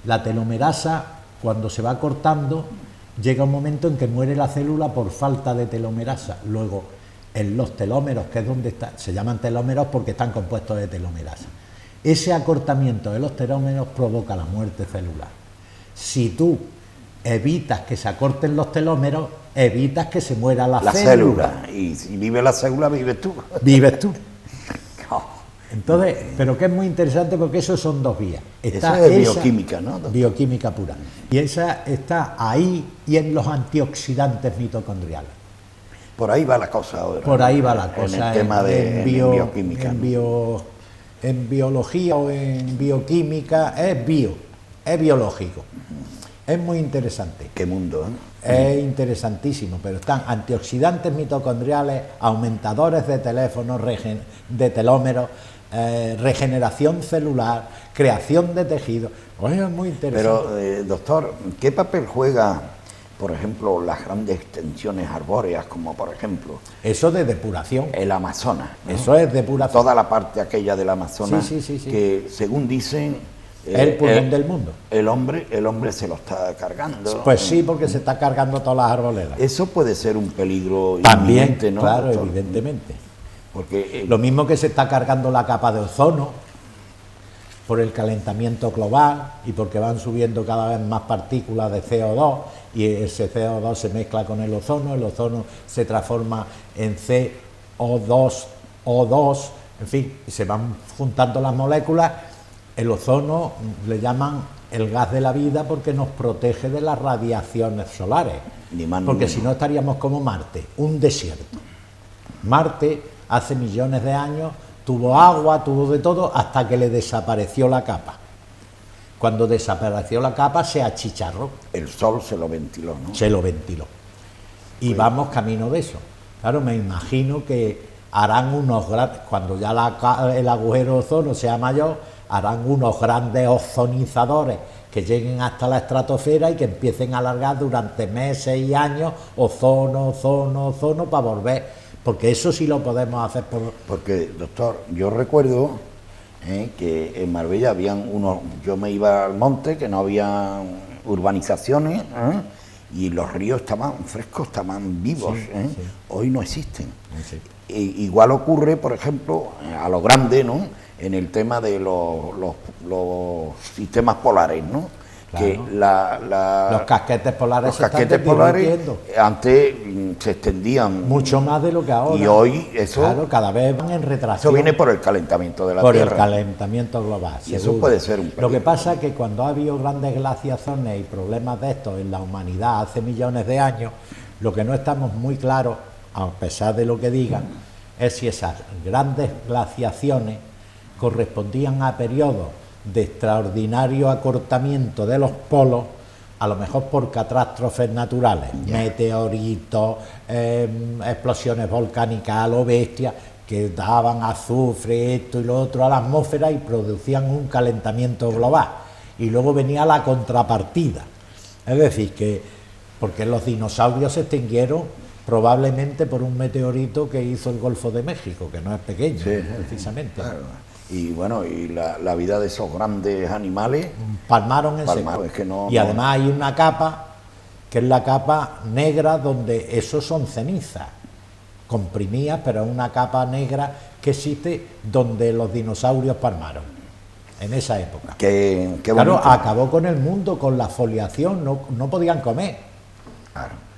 La telomerasa, cuando se va cortando, llega un momento en que muere la célula por falta de telomerasa. Luego, en los telómeros, que es donde está, se llaman telómeros porque están compuestos de telomerasa. Ese acortamiento de los telómeros provoca la muerte celular. Si tú evitas que se acorten los telómeros, evitas que se muera la célula. Y si vive la célula, vives tú. Vives tú. Entonces, pero que es muy interesante porque eso son dos vías. Está esa es bioquímica, ¿no? Bioquímica pura. Y esa está ahí y en los antioxidantes mitocondriales. Por ahí va la cosa ahora. Por ahí va la cosa. En el tema de bioquímica. En biología o en bioquímica es biológico. Es muy interesante. Qué mundo, Es interesantísimo, pero están antioxidantes mitocondriales, aumentadores de teléfonos, de telómeros, regeneración celular, creación de tejido. Oye, es muy interesante. Pero, doctor, ¿qué papel juega, por ejemplo, las grandes extensiones arbóreas, como por ejemplo... Eso de depuración. El Amazonas, ¿no? Eso es depuración. Toda la parte aquella del Amazonas, sí. que según dicen... el pulmón del mundo. El hombre se lo está cargando. Pues sí, porque se está cargando todas las arboledas. Eso puede ser un peligro también, inminente, ¿no? Claro, doctor? evidentemente. Porque, lo mismo que se está cargando la capa de ozono por el calentamiento global y porque van subiendo cada vez más partículas de CO2 y ese CO2 se mezcla con el ozono se transforma en CO2, O2, en fin, y se van juntando las moléculas. El ozono le llaman el gas de la vida porque nos protege de las radiaciones solares, porque si no estaríamos como Marte, un desierto. Marte hace millones de años tuvo agua, tuvo de todo, hasta que le desapareció la capa. Cuando desapareció la capa se achicharró. El sol se lo ventiló, ¿no? Se lo ventiló. Y pues vamos camino de eso. Claro, me imagino que harán unos grandes, cuando ya el agujero ozono sea mayor, harán unos grandes ozonizadores que lleguen hasta la estratosfera y que empiecen a alargar durante meses y años ozono para volver, porque eso sí lo podemos hacer Porque, doctor, yo recuerdo que en Marbella habían yo me iba al monte, que no había urbanizaciones, y los ríos estaban frescos, estaban vivos, sí. Hoy no existen. Sí. Igual ocurre, por ejemplo, a lo grande, ¿no?, en el tema de los sistemas polares, ¿no? Claro. Que los casquetes polares los casquetes polares antes se extendían mucho más de lo que ahora, y hoy eso, claro, cada vez van en retracción. Eso viene por el calentamiento de la Tierra, por el calentamiento global, y eso puede ser un peligro. Lo que pasa es que cuando ha habido grandes glaciaciones y problemas de estos en la humanidad hace millones de años, lo que no estamos muy claros, a pesar de lo que digan, es si esas grandes glaciaciones correspondían a periodos de extraordinario acortamiento de los polos, a lo mejor por catástrofes naturales, meteoritos, explosiones volcánicas a lo bestia, que daban azufre, esto y lo otro a la atmósfera y producían un calentamiento global. Y luego venía la contrapartida. Es decir, que porque los dinosaurios se extinguieron probablemente por un meteorito que hizo el Golfo de México, que no es pequeño, precisamente. Claro. Y bueno, y la vida de esos grandes animales palmaron en seco. Es que y además hay una capa, que es la capa negra, donde esos son cenizas comprimidas, pero es una capa negra que existe donde los dinosaurios palmaron, en esa época. Qué claro, bonito. Acabó con el mundo, con la foliación, no podían comer.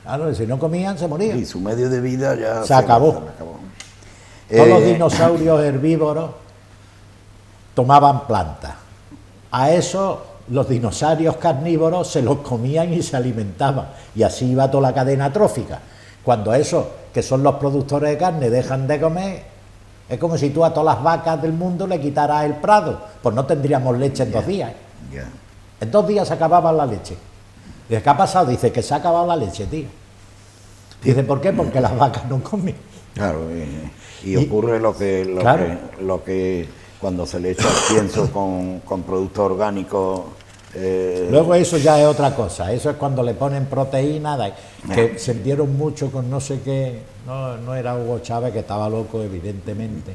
Claro, si no comían se morían. Y su medio de vida ya se acabó. Todos los dinosaurios herbívoros tomaban plantas. A eso los dinosaurios carnívoros se los comían y se alimentaban. Y así iba toda la cadena trófica. Cuando esos, que son los productores de carne, dejan de comer, es como si tú a todas las vacas del mundo le quitaras el prado. Pues no tendríamos leche en 2 días. En 2 días se acababa la leche. Dice, ¿qué ha pasado? Dice, que se ha acabado la leche, tío. Dice, ¿por qué? Porque las vacas no comen. Claro, y ocurre lo que cuando se le echa el pienso con producto orgánico. Luego eso ya es otra cosa, eso es cuando le ponen proteína, que se dieron mucho con no sé qué, no era Hugo Chávez, que estaba loco evidentemente,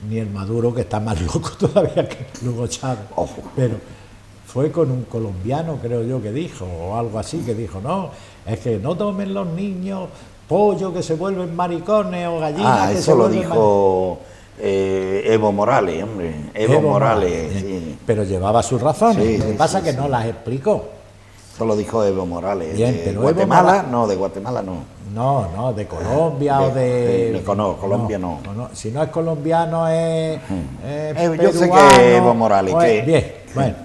ni el Maduro, que está más loco todavía que Hugo Chávez. Ojo. Pero fue con un colombiano, creo yo, que dijo, o algo así, que dijo, no, es que no tomen los niños pollo que se vuelven maricones o gallinas que eso se lo vuelven dijo Evo Morales, hombre. Evo Morales, sí. Pero llevaba sus razones. Sí, lo que pasa es que no las explicó. Eso lo dijo Evo Morales. Bien, de pero Guatemala, Evo no, de Guatemala no. No, de Colombia o de... No, Colombia no. Si no es colombiano es peruano. Yo sé que Evo Morales. Pues, bien, bueno,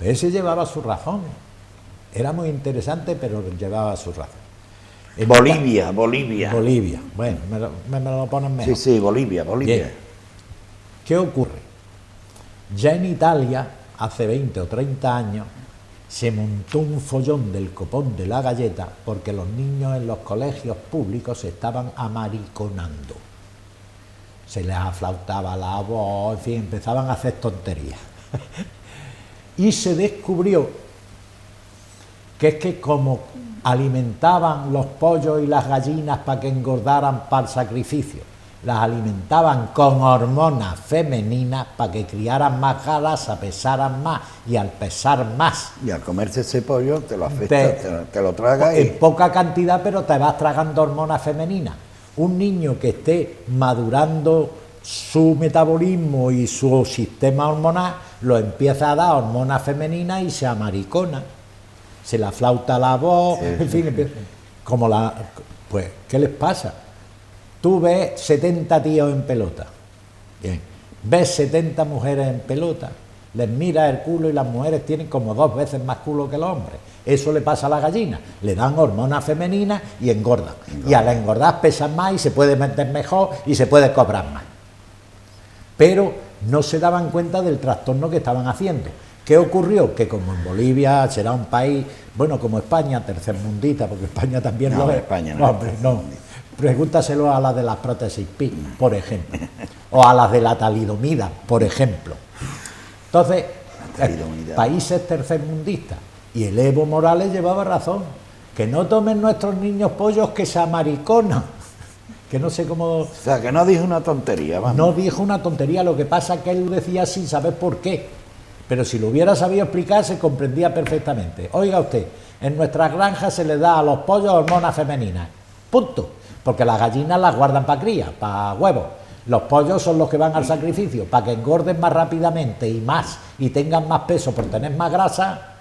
ese llevaba su razón. Era muy interesante, pero llevaba su razón. Bolivia. Bueno, me lo ponen mejor. Sí, Bolivia. Bien. ¿Qué ocurre? Ya en Italia, hace 20 o 30 años, se montó un follón del copón de la galleta porque los niños en los colegios públicos se estaban amariconando. Se les aflautaba la voz, en fin, empezaban a hacer tonterías. Y se descubrió que es que como alimentaban los pollos y las gallinas para que engordaran para el sacrificio, las alimentaban con hormonas femeninas para que criaran más grasa, pesaran más, y al pesar más... Y al comerse ese pollo te lo afecta, te lo tragas y... En poca cantidad, pero te vas tragando hormonas femeninas. Un niño que esté madurando su metabolismo y su sistema hormonal, lo empieza a dar hormonas femeninas y se amaricona. Se la flauta la voz, en fin, pues, ¿qué les pasa? Tú ves 70 tíos en pelota, bien, ves 70 mujeres en pelota, les miras el culo y las mujeres tienen como 2 veces más culo que los hombres. Eso le pasa a la gallina, le dan hormonas femeninas y engordan. Y al engordar pesan más y se puede meter mejor y se puede cobrar más. Pero no se daban cuenta del trastorno que estaban haciendo. ¿Qué ocurrió? Que como en Bolivia será un país, bueno, como España, tercermundista, porque España también lo es. España no. Hombre, no. Pregúntaselo a las de las prótesis PI, por ejemplo, o a las de la talidomida, por ejemplo. Entonces, países tercermundistas, y el Evo Morales llevaba razón, que no tomen nuestros niños pollos que se amariconan, que no sé cómo... O sea, que no dijo una tontería, vamos. No dijo una tontería, lo que pasa es que él lo decía sin saber por qué, pero si lo hubiera sabido explicar se comprendía perfectamente. Oiga usted, en nuestras granjas se le da a los pollos hormonas femeninas, punto. Porque las gallinas las guardan para cría, para huevos. Los pollos son los que van al sacrificio, para que engorden más rápidamente y más, y tengan más peso por tener más grasa,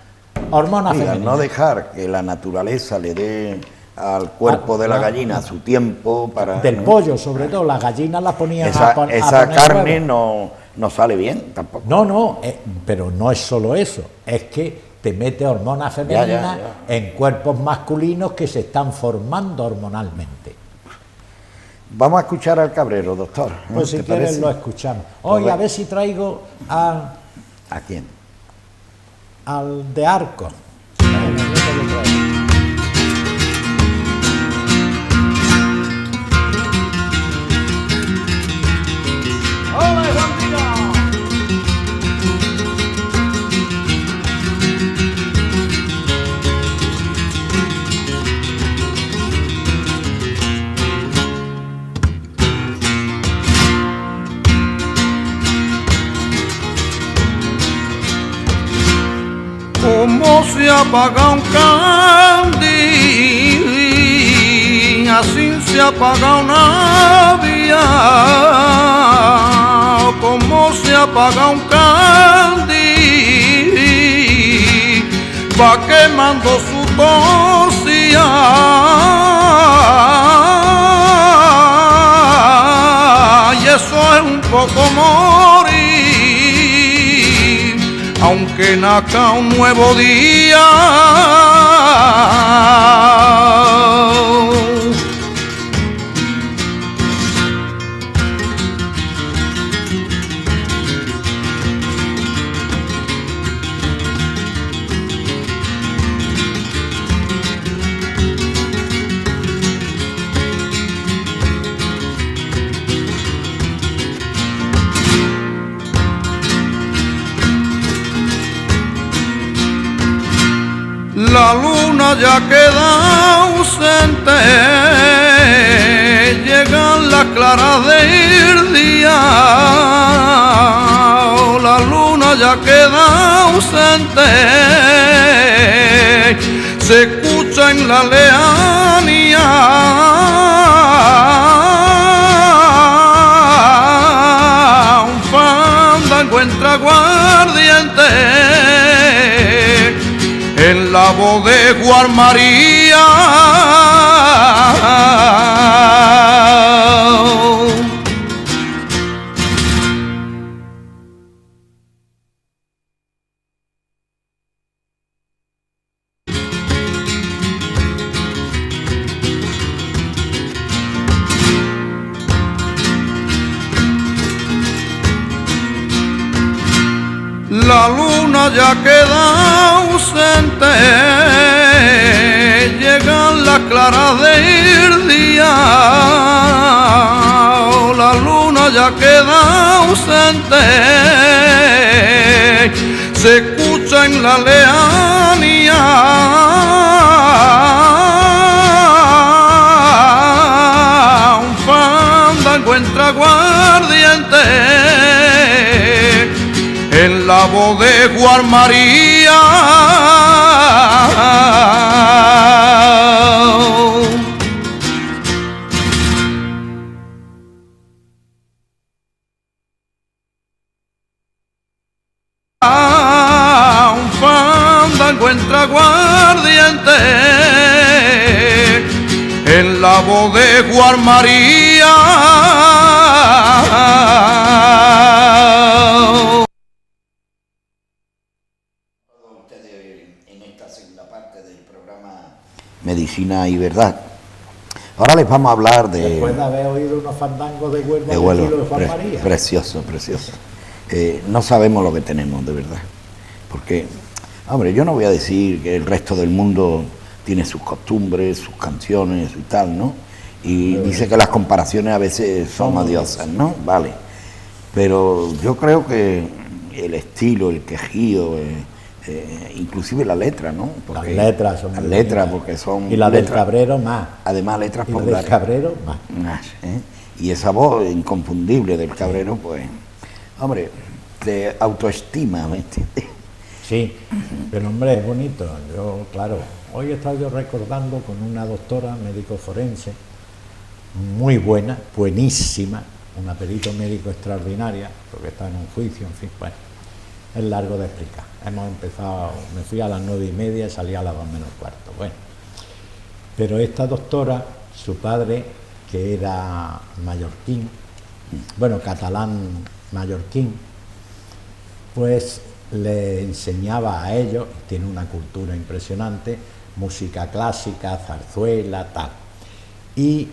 hormonas femeninas. No dejar que la naturaleza le dé al cuerpo de la gallina su tiempo para... Del pollo, sobre todo, las gallinas las ponían esa carne no sale bien tampoco. No, pero no es solo eso, es que te mete hormonas femeninas en cuerpos masculinos que se están formando hormonalmente. Vamos a escuchar al cabrero, doctor. Pues si quieres lo escuchamos. Hoy a ver si traigo a... ¿A quién? Al de Arcos. Como se apaga un candil, así se apaga una vía. Como se apaga un candil, va quemando su cosilla. Y eso es un poco morir, aunque nazca un nuevo día. La luna ya queda ausente, llegan las claras del día. La luna ya queda ausente, se escucha en la lejanía un fandango entra aguardiente en la voz de Juan María. ya queda ausente, llegan las claras del día, la luna ya queda ausente, se escucha en la lejanía un fandango entra aguardiente en la voz de Juan María. Un fandango entra aguardiente en la voz de Juan María. En esta segunda parte del programa Medicina y Verdad. Ahora les vamos a hablar de... Después de haber oído unos fandangos de Huelva de Huelva, estilo de Juan María. Precioso, precioso. No sabemos lo que tenemos, de verdad. Porque, hombre, yo no voy a decir que el resto del mundo tiene sus costumbres, sus canciones y tal, ¿no? Y dice que las comparaciones a veces son odiosas, ¿no? Vale. Pero yo creo que el estilo, el quejío, inclusive la letra, ¿no? Porque las letras son... Las letras, porque son... Y la del Cabrero más. Además, letras populares. Y la del Cabrero más. Y esa voz inconfundible del Cabrero, pues... Hombre, de autoestima, ¿me entiendes? Sí, pero hombre, es bonito. Yo, claro, hoy he estado yo recordando con una doctora médico forense, muy buena, buenísima, una perito médico extraordinaria, porque está en un juicio, en fin, bueno, es largo de explicar. Hemos empezado, me fui a las 9:30 y salí a las 2:15, bueno. Pero esta doctora, su padre, que era mallorquín, bueno, catalán mallorquín, pues le enseñaba a ellos, tiene una cultura impresionante, música clásica, zarzuela, tal. Y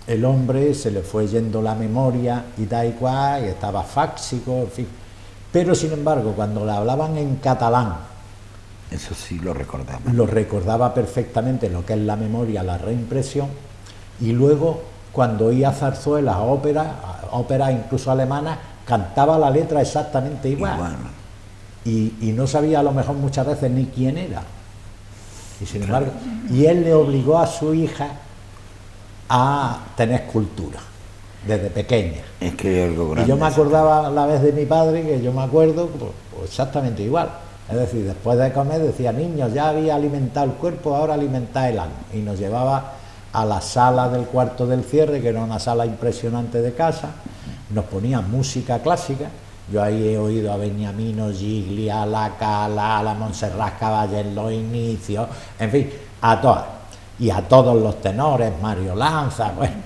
el hombre se le fue yendo la memoria y tal y cual, y estaba fáxico, en fin. Pero sin embargo, cuando le hablaban en catalán, eso sí lo recordaba. Lo recordaba perfectamente, lo que es la memoria, la reimpresión, y luego cuando oía zarzuelas, óperas incluso alemanas, cantaba la letra exactamente igual. Y no sabía a lo mejor muchas veces ni quién era. Y sin embargo, y él le obligó a su hija a tener cultura desde pequeña. Es que algo grande. Y yo me acordaba a la vez de mi padre, que yo me acuerdo pues exactamente igual. Es decir, después de comer decía, niños, ya había alimentado el cuerpo, ahora alimentad el alma. Y nos llevaba a la sala del cuarto del cierre, que era una sala impresionante de casa, nos ponía música clásica. Yo ahí he oído a Beniamino Gigli, a La Cala, a la Montserrat Caballé en los inicios, en fin, a todas. Y a todos los tenores, Mario Lanza, bueno.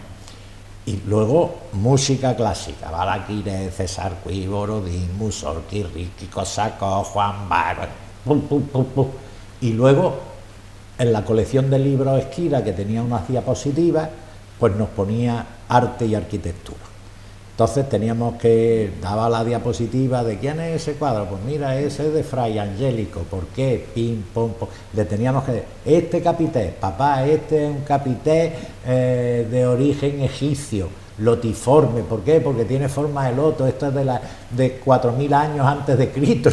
Y luego música clásica, Balaguiré, César Cui, Borodín, Mussorgsky, Ricky Kossakov, Juan Bar, pum, pum, pum, pum. Y luego, en la colección de libros Esquira, que tenía unas diapositivas, pues nos ponía arte y arquitectura. Entonces teníamos que, daba la diapositiva de quién es ese cuadro, pues mira, ese es de Fray Angélico, ¿por qué? Pim, pom, pom. Le teníamos que decir, este capité, papá, este es un capité de origen egipcio, lotiforme, ¿por qué? Porque tiene forma de loto, esto es de 4000 años antes de Cristo,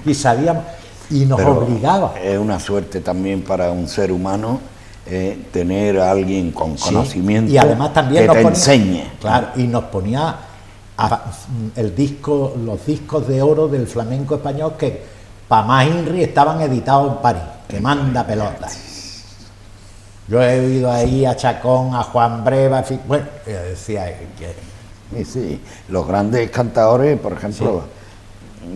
y sabíamos, y nos obligaba. Es una suerte también para un ser humano tener a alguien con conocimiento, y además también que nos te ponía, enseñe. Claro, y nos ponía los discos de oro del flamenco español que para más Inri estaban editados en París, que manda pelotas. Yo he oído ahí a Chacón, a Juan Breva, en fin, bueno, decía que... Sí, los grandes cantadores, por ejemplo... Sí.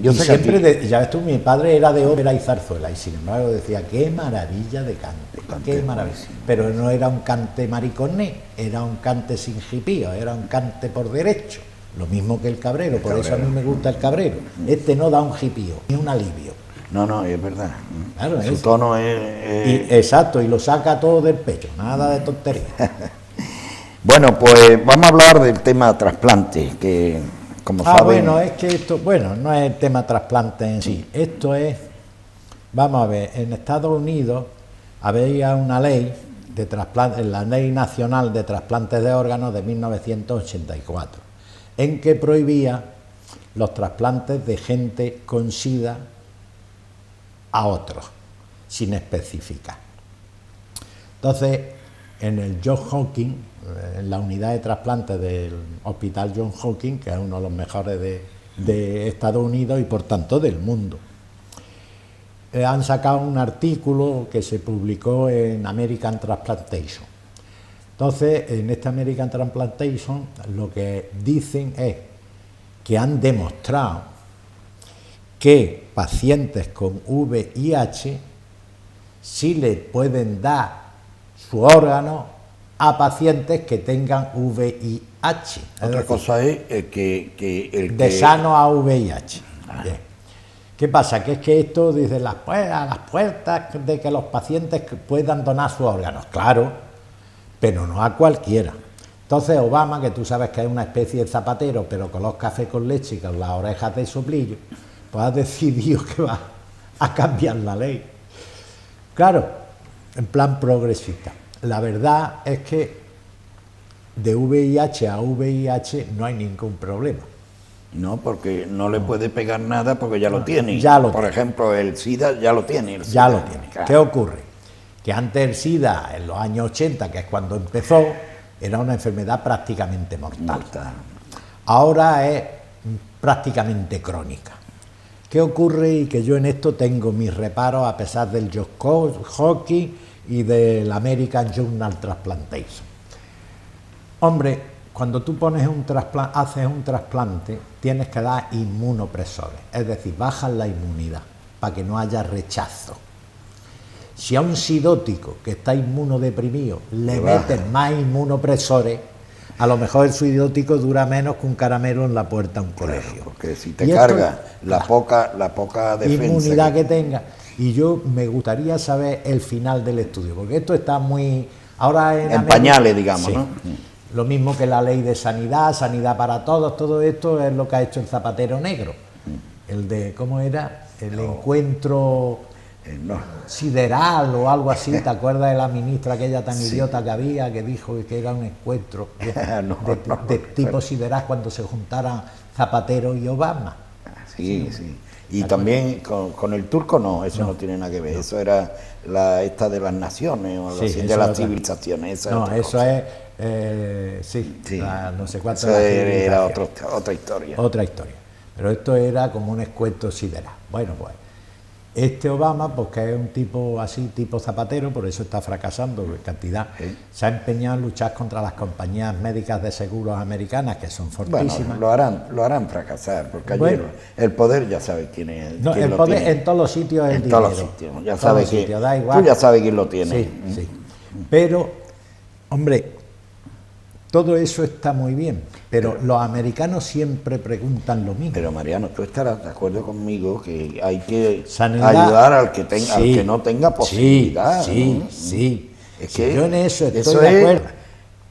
Yo sé siempre, ya ves tú, mi padre era de ópera y zarzuela, y sin embargo decía, qué maravilla de cante, qué maravilla. Pero no era un cante mariconé, era un cante sin jipío, era un cante por derecho, lo mismo que el Cabrero, por eso a mí me gusta el Cabrero. Este no da un jipío, ni un alivio. No, es verdad. Claro, su tono es... exacto, y lo saca todo del pecho, nada de tontería. Bueno, pues vamos a hablar del tema trasplante, que como saben... Bueno, es que esto, bueno, no es el tema trasplante en sí, esto es, vamos a ver, en Estados Unidos había una ley de trasplante, la Ley Nacional de Trasplantes de Órganos de 1984, en que prohibía los trasplantes de gente con SIDA a otros, sin especificar. Entonces, en el Johns Hopkins, en la unidad de trasplantes del Hospital Johns Hopkins, que es uno de los mejores de Estados Unidos y por tanto del mundo, han sacado un artículo que se publicó en American Transplantation. Entonces, en este American Transplantation lo que dicen es que han demostrado que pacientes con VIH sí le pueden dar su órgano a pacientes que tengan VIH. Otra cosa es que el de que... sano a VIH. Bien. ¿Qué pasa? Que es que esto dice las puertas de que los pacientes puedan donar sus órganos. Claro, pero no a cualquiera. Entonces Obama, que tú sabes que es una especie de zapatero, pero con los cafés con leche y con las orejas de soplillo, pues ha decidido que va a cambiar la ley. Claro, en plan progresista. La verdad es que de VIH a VIH no hay ningún problema. No, porque no le puede pegar nada porque ya lo tiene. Ya lo Por tiene. ejemplo, el SIDA ya lo tiene. El Ya SIDA, lo tiene. claro. ¿Qué ocurre? Que antes el SIDA, en los años 80, que es cuando empezó, era una enfermedad prácticamente mortal. Mortal. Ahora es prácticamente crónica. ¿Qué ocurre? Y que yo en esto tengo mis reparos a pesar del Johns Hopkins y del American Journal Transplantation. Hombre, cuando tú haces un trasplante, tienes que dar inmunopresores, es decir, bajas la inmunidad para que no haya rechazo. Si a un sidótico que está inmunodeprimido le meten más inmunopresores, a lo mejor el sidótico dura menos que un caramelo en la puerta de un colegio. Porque si te Y esto- carga la poca defensa... inmunidad que tenga. Y yo me gustaría saber el final del estudio, porque esto está muy... Ahora en América- pañales, digamos, Sí. ¿no? Lo mismo que la ley de sanidad para todos, todo esto es lo que ha hecho el Zapatero Negro. El de, ¿cómo era? El encuentro No. sideral o algo así. ¿Te acuerdas de la ministra aquella tan idiota que había, que dijo que era un encuentro No, de tipo sideral cuando se juntaran Zapatero y Obama? Sí, sí. Y también con el turco no, eso no tiene nada que ver. Eso era esta de las naciones o algo Sí, así, eso de es las otra. civilizaciones. Esa No, otra eso cosa. es, sí, Sí. no sé cuánto. Eso la era civilización. otra historia. Otra historia. Pero esto era como un escuento sideral. Bueno, pues este Obama, pues que es un tipo así, tipo Zapatero, por eso está fracasando en cantidad, Sí. se ha empeñado en luchar contra las compañías médicas de seguros americanas, que son Bueno, fortísimas. lo harán fracasar, porque Bueno. ayer el poder ya sabe quién es. No, quién el lo poder tiene. en todos los sitios es el En todos los dinero. sitios, ya En todos sabe los que sitios, da igual. tú ya sabes quién lo tiene. Sí, sí. Pero, hombre, todo eso está muy bien, pero los americanos siempre preguntan lo mismo. Pero Mariano, tú estarás de acuerdo conmigo que hay que Sanidad, ayudar al que tenga, al sí, que no tenga posibilidad. Sí, ¿no? sí. Es Sí, que yo en eso estoy eso de es- acuerdo.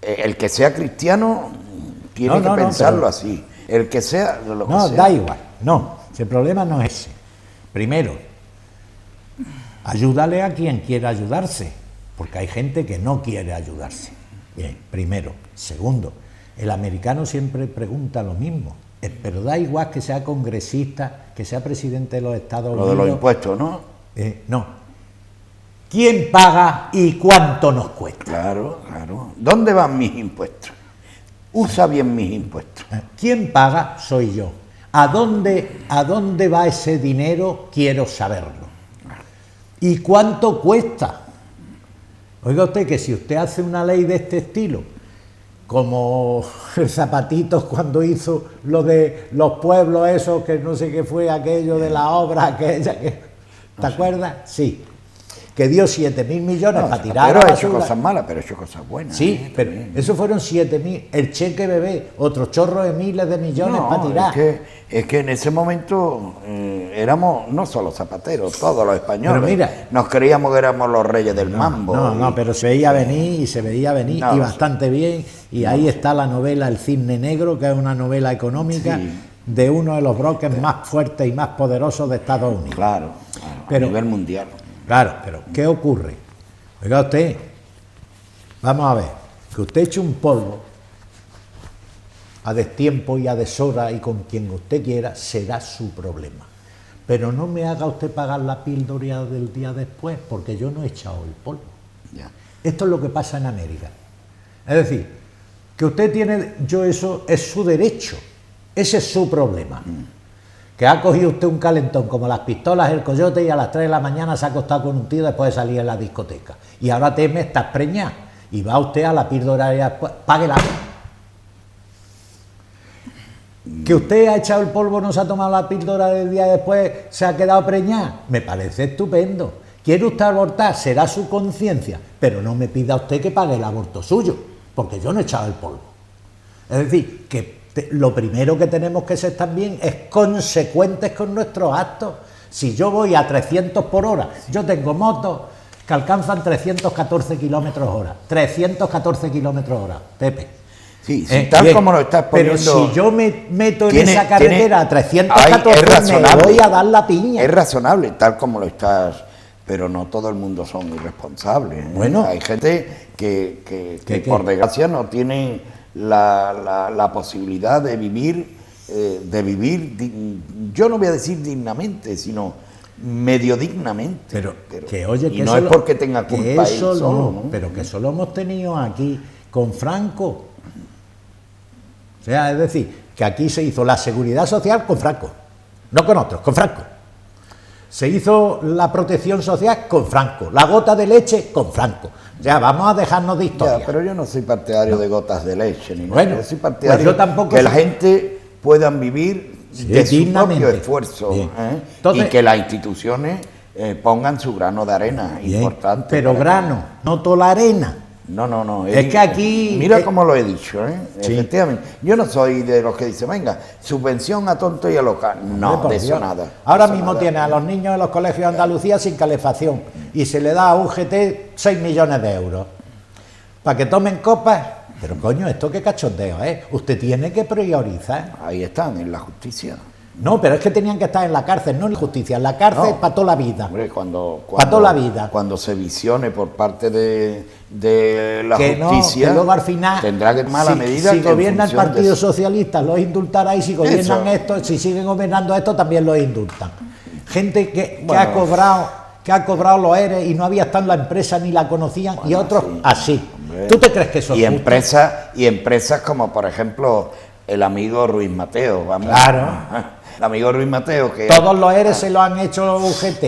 El que sea cristiano tiene No, que no, no, pensarlo pero- así. El que sea lo que No, sea. da igual. No, si el problema no es ese. Primero, ayúdale a quien quiera ayudarse, porque hay gente que no quiere ayudarse. Bien, primero. Segundo, el americano siempre pregunta lo mismo, pero da igual que sea congresista, que sea presidente de los Estados Lo Unidos. de los impuestos, ¿no? No. ¿Quién paga y cuánto nos cuesta? Claro, claro. ¿Dónde van mis impuestos? Usa bien mis impuestos. ¿Quién paga? Soy yo. ¿A dónde va ese dinero? Quiero saberlo. ¿Y cuánto cuesta? Oiga usted que si usted hace una ley de este estilo, como el Zapatitos cuando hizo lo de los pueblos esos, que no sé qué fue aquello de la obra aquella, ¿te acuerdas? Sí. que dio 7.000 millones para tirar Pero a la ha hecho basura. cosas malas, pero ha hecho cosas buenas. Sí, pero eso fueron 7.000. El cheque bebé, otro chorro de miles de millones para tirar. Es que en ese momento éramos no solo zapateros, todos los españoles. Pero mira, nos creíamos que éramos los reyes del mambo. No, pero se veía venir y se veía venir y bastante bien. Y ahí está la novela El Cisne Negro, que es una novela económica de uno de los brokers más fuertes y más poderosos de Estados Unidos. Claro, pero, a nivel mundial. Claro, pero ¿qué ocurre? Oiga usted, vamos a ver, que usted eche un polvo a destiempo y a deshora y con quien usted quiera, será su problema. Pero no me haga usted pagar la píldora del día después, porque yo no he echado el polvo. Ya. Esto es lo que pasa en América. Es decir, que usted tiene, eso es su derecho, ese es su problema. Que ha cogido usted un calentón como las pistolas, el coyote, y a las 3 de la mañana se ha acostado con un tío después de salir en la discoteca. Y ahora teme, está preñado. Y va usted a la píldora y después, páguela. Que usted ha echado el polvo, no se ha tomado la píldora del día después, se ha quedado preñada. Me parece estupendo. ¿Quiere usted abortar? Será su conciencia. Pero no me pida usted que pague el aborto suyo, porque yo no he echado el polvo. Es decir, que lo primero que tenemos que ser también es consecuentes con nuestros actos. Si yo voy a 300 por hora, yo tengo motos que alcanzan 314 kilómetros hora. 314 kilómetros hora, Pepe. Sí, tal como lo estás poniendo. Pero si yo me meto en esa carretera a 314, me voy a dar la piña. Es razonable, tal como lo estás, pero no todo el mundo son irresponsables. Bueno, hay gente que por desgracia no tiene la posibilidad de vivir, yo no voy a decir dignamente, sino medio dignamente. Pero que oye, y que no es porque tenga culpa él solo, ¿no? Pero que eso lo hemos tenido aquí con Franco. O sea, es decir, que aquí se hizo la seguridad social con Franco, no con otros, con Franco. Se hizo la protección social con Franco, la gota de leche con Franco. Ya, vamos a dejarnos de historia. Ya, pero yo no soy partidario de gotas de leche, ni bueno, nada. Yo soy partidario pues yo tampoco que la gente puedan vivir de su propio esfuerzo, Entonces, y que las instituciones pongan su grano de arena, importante. Pero grano, no toda la arena. No. Es que aquí... Mira cómo lo he dicho, Sí. Efectivamente. Yo no soy de los que dicen, venga, subvención a tonto y a loca. No, de eso nada. Ahora mismo tiene a los niños de los colegios de Andalucía sin calefacción y se le da a UGT 6 millones de euros para que tomen copas. Pero coño, esto qué cachondeo, ¿eh? Usted tiene que priorizar. Ahí están, en la justicia. No, pero es que tenían que estar en la cárcel, no en la justicia, en la cárcel para toda la vida. Hombre, para toda la vida. Cuando se visione por parte de la que justicia, no, que luego al final tendrá que tomar la medida. Si que gobierna el Partido Socialista, los indultará, y si gobiernan esto, si siguen gobernando esto, también los indultan. Gente que ha cobrado los ERE y no había estado en la empresa ni la conocían, y otros así. Hombre. ¿Tú te crees que eso es justo? Y empresas como, por ejemplo, el amigo Ruiz Mateo. Claro. El amigo Ruiz Mateo, que... Todos los ERE se lo han hecho UGT.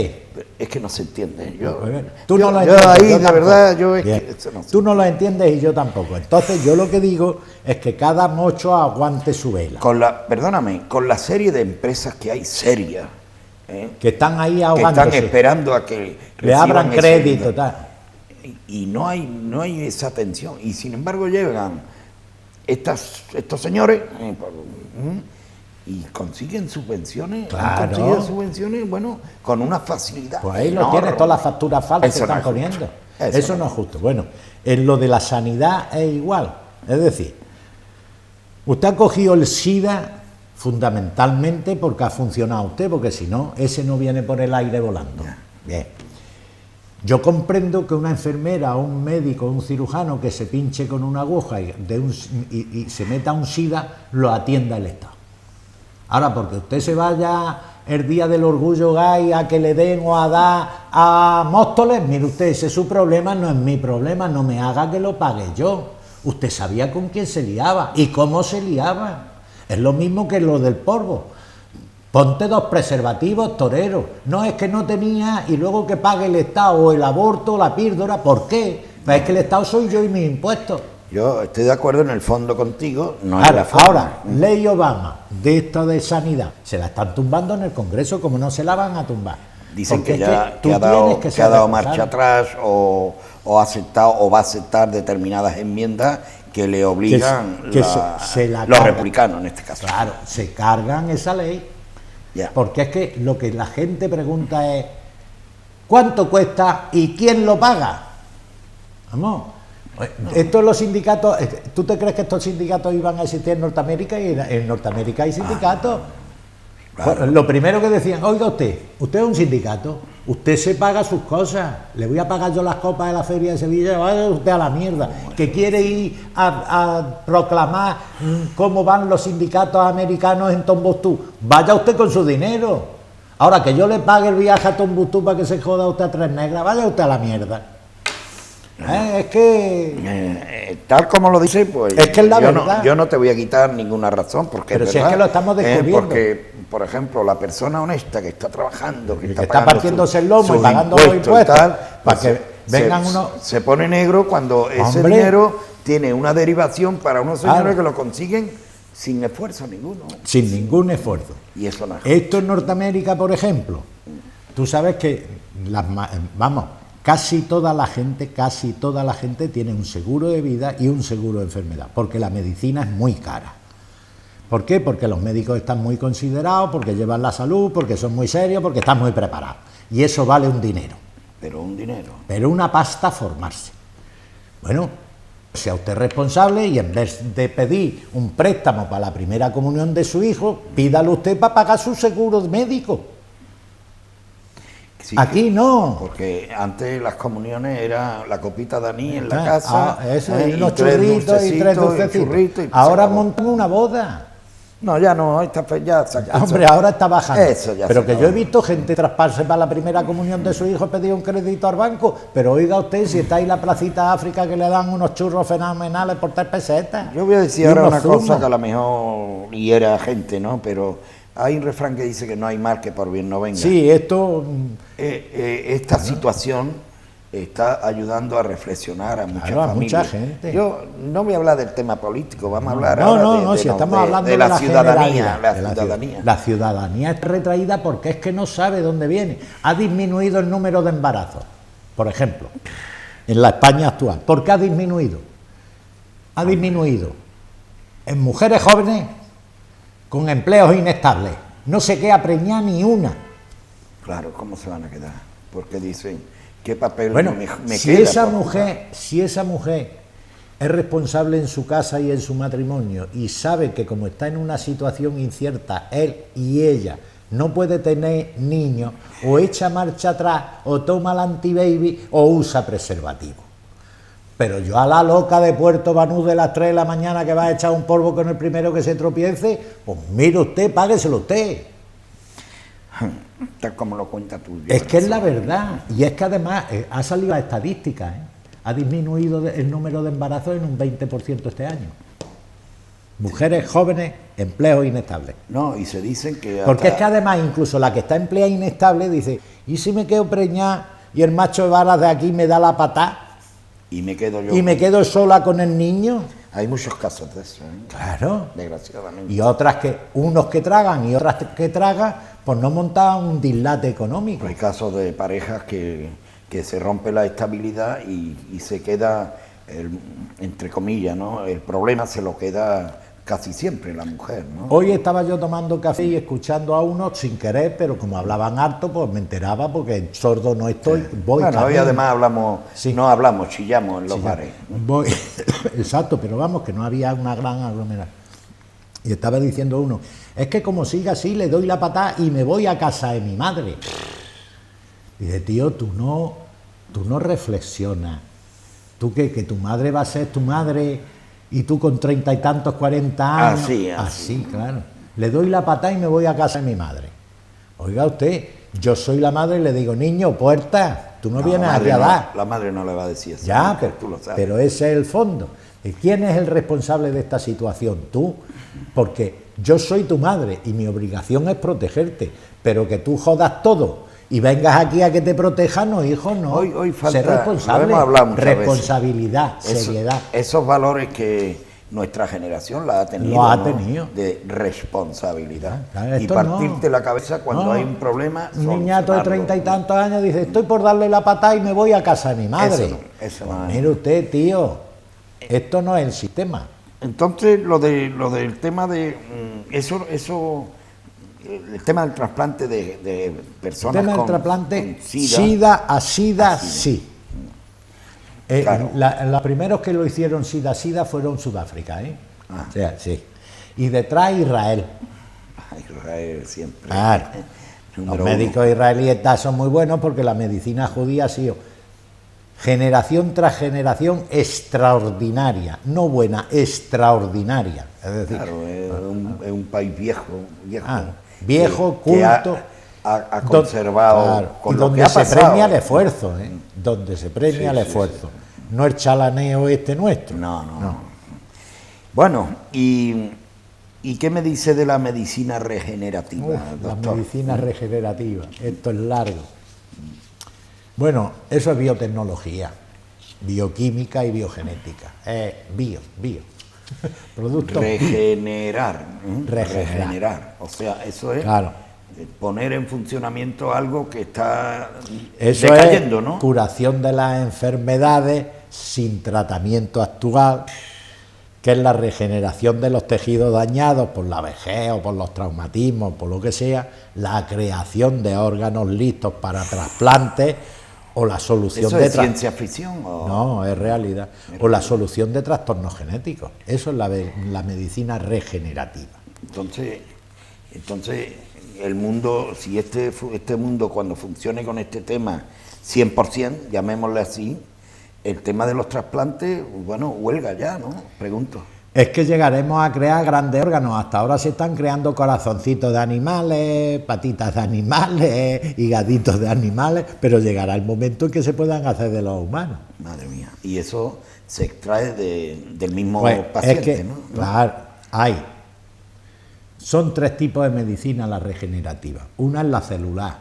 Es que no se entiende. Tú no lo entiendes. Ahí, de verdad, yo es que... No sé. Tú no lo entiendes y yo tampoco. Entonces, yo lo que digo es que cada mocho aguante su vela. Perdóname, con la serie de empresas que hay serias, que están ahí ahogándose, que están esperando a que le abran crédito, tal. Y no hay esa atención. Y sin embargo llegan estos señores y consiguen subvenciones. Claro. Consiguen subvenciones, bueno, con una facilidad. Pues ahí lo tienes, todas las facturas falsas que están poniendo. Eso no es justo. Bueno, en lo de la sanidad es igual. Es decir, usted ha cogido el SIDA fundamentalmente porque ha funcionado usted, porque si no, ese no viene por el aire volando. Bien. Yo comprendo que una enfermera o un médico o un cirujano que se pinche con una aguja y se meta un SIDA, lo atienda el Estado. Ahora, porque usted se vaya el día del orgullo gay a que le den o a dar a Móstoles, mire usted, ese es su problema, no es mi problema, no me haga que lo pague yo. Usted sabía con quién se liaba y cómo se liaba. Es lo mismo que lo del polvo. Ponte 2 preservativos, torero. No es que no tenía y luego que pague el Estado o el aborto o la píldora. ¿Por qué? Pues es que el Estado soy yo y mis impuestos. Yo estoy de acuerdo en el fondo contigo. Ahora, ley Obama, de esta de sanidad, se la están tumbando en el Congreso como no se la van a tumbar. Dicen Porque que es ya tú que ha tienes que que ser ha dado responsable. marcha atrás o ha aceptado o va a aceptar determinadas enmiendas que le obligan que se la los cargan. republicanos en este caso. Claro, se cargan esa ley. Ya. Porque es que lo que la gente pregunta es ¿cuánto cuesta y quién lo paga? Vamos, estos los sindicatos, ¿tú te crees que estos sindicatos iban a existir en Norteamérica? Y en Norteamérica hay sindicatos. Claro. Pues, lo primero que decían, oiga usted es un sindicato, usted se paga sus cosas, le voy a pagar yo las copas de la Feria de Sevilla, vaya usted a la mierda, que quiere ir a proclamar cómo van los sindicatos americanos en Tombuctú, vaya usted con su dinero. Ahora que yo le pague el viaje a Tombuctú para que se joda usted a Tres Negras, vaya usted a la mierda. Es que... Tal como lo dice, pues Es que es la verdad. yo no te voy a quitar ninguna razón, porque Pero es si es verdad, que lo estamos descubriendo. porque, por ejemplo, la persona honesta que está trabajando, que que está está pagando partiéndose el lomo y sus pagando los impuestos, y tal, para que se- vengan se, unos... se pone negro cuando ese Hombre. dinero tiene una derivación para unos señores Claro. que lo consiguen sin esfuerzo ninguno. Sin ningún esfuerzo. Y eso no es. Esto en Norteamérica, por ejemplo, tú sabes que casi toda la gente tiene un seguro de vida y un seguro de enfermedad, porque la medicina es muy cara. ¿Por qué? Porque los médicos están muy considerados, porque llevan la salud, porque son muy serios, porque están muy preparados. Y eso vale un dinero, Pero un dinero. pero una pasta formarse. Bueno, sea usted responsable y en vez de pedir un préstamo para la primera comunión de su hijo, pídalo usted para pagar su seguro médico. Sí, Aquí no. Porque antes las comuniones era la copita de anís en la Ah, casa, eso, y unos tres churritos y tres dulcecitos. churritos, y Ahora se acabó. montan una boda. No, ya no, ya se Hombre, ahora está bajando. Eso ya pero se que acabó. yo he visto gente trasparse para la primera comunión de su hijo, pedir un crédito al banco. Pero oiga usted, si está ahí la placita África que le dan unos churros fenomenales por 3 pesetas. Yo voy a decir Y ahora unos una cosa zumos. que a lo mejor hiere a gente, ¿no? Pero hay un refrán que dice que no hay mal que por bien no venga. Sí, esto... Esta situación está ayudando a reflexionar a muchas Claro, a familias. mucha gente. Yo no voy a hablar del tema político, vamos a hablar No, ahora no, si estamos hablando de la ciudadanía. generalidad, de la ciudadanía. La ciudadanía está retraída porque es que no sabe dónde viene. Ha disminuido el número de embarazos, por ejemplo, en la España actual. ¿Por qué ha disminuido? Ha disminuido en mujeres jóvenes con empleos inestables. No se queda preñada ni una. Claro, ¿cómo se van a quedar? Porque dicen, ¿qué papel Bueno, me si queda esa por mujer, si esa mujer es responsable en su casa y en su matrimonio y sabe que como está en una situación incierta, él y ella no puede tener niños, o echa marcha atrás, o toma el antibaby, o usa preservativo. Pero yo a la loca de Puerto Banús de las 3 de la mañana que va a echar un polvo con el primero que se tropiece, pues mire usted, págueselo usted. Tal como lo cuenta tú. Es que es la verdad, y es que además ha salido la estadística, ha disminuido el número de embarazos en un 20% este año. Mujeres jóvenes, empleos inestables. No, y se dicen que... Porque es hasta- que además incluso la que está empleada inestable dice, ¿y si me quedo preñada y el macho de varas de aquí me da la patada Y me quedo yo... y me quedo sola con el niño? Hay muchos casos de eso, Claro. desgraciadamente. Y otras que, unos que tragan y otras que tragan, pues no montan un dislate económico. Hay casos de parejas que se rompe la estabilidad y se queda, entre comillas, ¿no? El problema se lo queda casi siempre la mujer, ¿no? Hoy estaba yo tomando café y escuchando a unos sin querer, pero como hablaban harto, pues me enteraba porque sordo no estoy, voy Bueno, hoy camino. además hablamos, Sí. no hablamos, chillamos en los bares. Voy, exacto, pero vamos, que no había una gran aglomeración. Y estaba diciendo uno, es que como siga así, le doy la patada y me voy a casa de mi madre. Dice, tío, tú no reflexionas. Tú que tu madre va a ser tu madre y tú con 30 y tantos, 40 años. Así. Claro. Le doy la patada y me voy a casa de mi madre. Oiga usted, yo soy la madre y le digo, niño, puerta, tú no vienes aquí a dar. La madre no le va a decir eso. Ya, porque tú lo sabes. pero ese es el fondo. ¿Y quién es el responsable de esta situación? Tú. Porque yo soy tu madre y mi obligación es protegerte, pero que tú jodas todo y vengas aquí a que te proteja, no, hijo, no. Hoy falta, ser responsable, lo hemos hablado muchas responsabilidad, veces. seriedad. Esos valores que nuestra generación la ha tenido, Lo ha ¿no? tenido. De responsabilidad. Claro, Y esto partirte no. la cabeza cuando No. hay un problema. Un niñato de solucionarlo. 30 y tantos años dice, estoy por darle la patada y me voy a casa de mi madre. Eso Pues no. mire usted, tío, esto no es el sistema. Entonces, lo del tema de el tema del trasplante de El personas tema del con trasplante, SIDA, SIDA a SIDA, a SIDA. sí. Claro. Los primeros que lo hicieron SIDA fueron Sudáfrica, ¿eh? Ah. O sea, sí. Y detrás Israel. Israel siempre. Claro. Los Número médicos israelíes son muy buenos porque la medicina judía ha sido generación tras generación extraordinaria, no buena, extraordinaria. Es decir, Claro, es un país viejo, viejo, que culto, ha conservado claro, con y lo donde que ha se pasado. premia el esfuerzo, ¿eh? Donde se premia Sí, el sí, esfuerzo, no el chalaneo este nuestro. No. Bueno, ¿y qué me dice de la medicina regenerativa, Uf, la doctor? medicina regenerativa, esto es largo. Bueno, eso es biotecnología, bioquímica y biogenética. Bio. Productos. Regenerar. Regenerar. O sea, eso es Claro. poner en funcionamiento algo que está Eso decayendo, es ¿no? curación de las enfermedades sin tratamiento actual, que es la regeneración de los tejidos dañados por la vejez o por los traumatismos, por lo que sea, la creación de órganos listos para trasplantes o la solución ¿Eso de es ciencia ficción? O... No, es realidad. O la solución de trastornos genéticos. Eso es la medicina regenerativa. Entonces, el mundo, si este mundo cuando funcione con este tema 100%, llamémosle así, el tema de los trasplantes, bueno, huelga ya, ¿no? Pregunto. Es que llegaremos a crear grandes órganos. Hasta ahora se están creando corazoncitos de animales, patitas de animales, higaditos de animales, pero llegará el momento en que se puedan hacer de los humanos. Madre mía. Y eso se extrae del mismo Pues, paciente, es que, ¿no? claro, son 3 tipos de medicina la regenerativa. Una es la celular,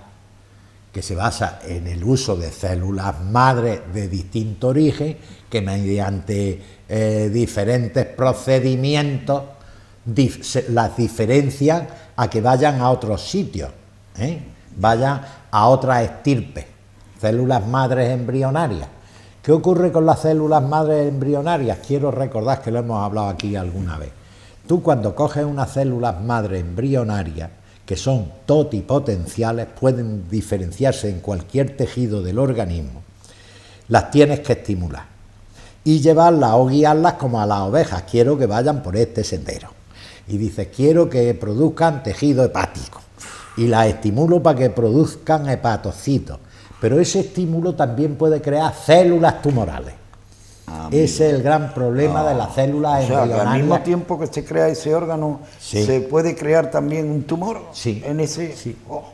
que se basa en el uso de células madre de distinto origen, que mediante diferentes procedimientos las diferencian a que vayan a otros sitios, vayan a otras estirpes, células madres embrionarias. ¿Qué ocurre con las células madres embrionarias? Quiero recordar que lo hemos hablado aquí alguna vez. Tú cuando coges unas células madre embrionarias, que son totipotenciales, pueden diferenciarse en cualquier tejido del organismo, las tienes que estimular y llevarlas o guiarlas como a las ovejas. Quiero que vayan por este sendero. Y dices, quiero que produzcan tejido hepático. Y las estimulo para que produzcan hepatocitos. Pero ese estímulo también puede crear células tumorales. Ese es el gran problema de las células O sea, que embrionarias. al mismo tiempo que se crea ese órgano, Sí. se puede crear también un tumor Sí. en ese... Sí. Oh.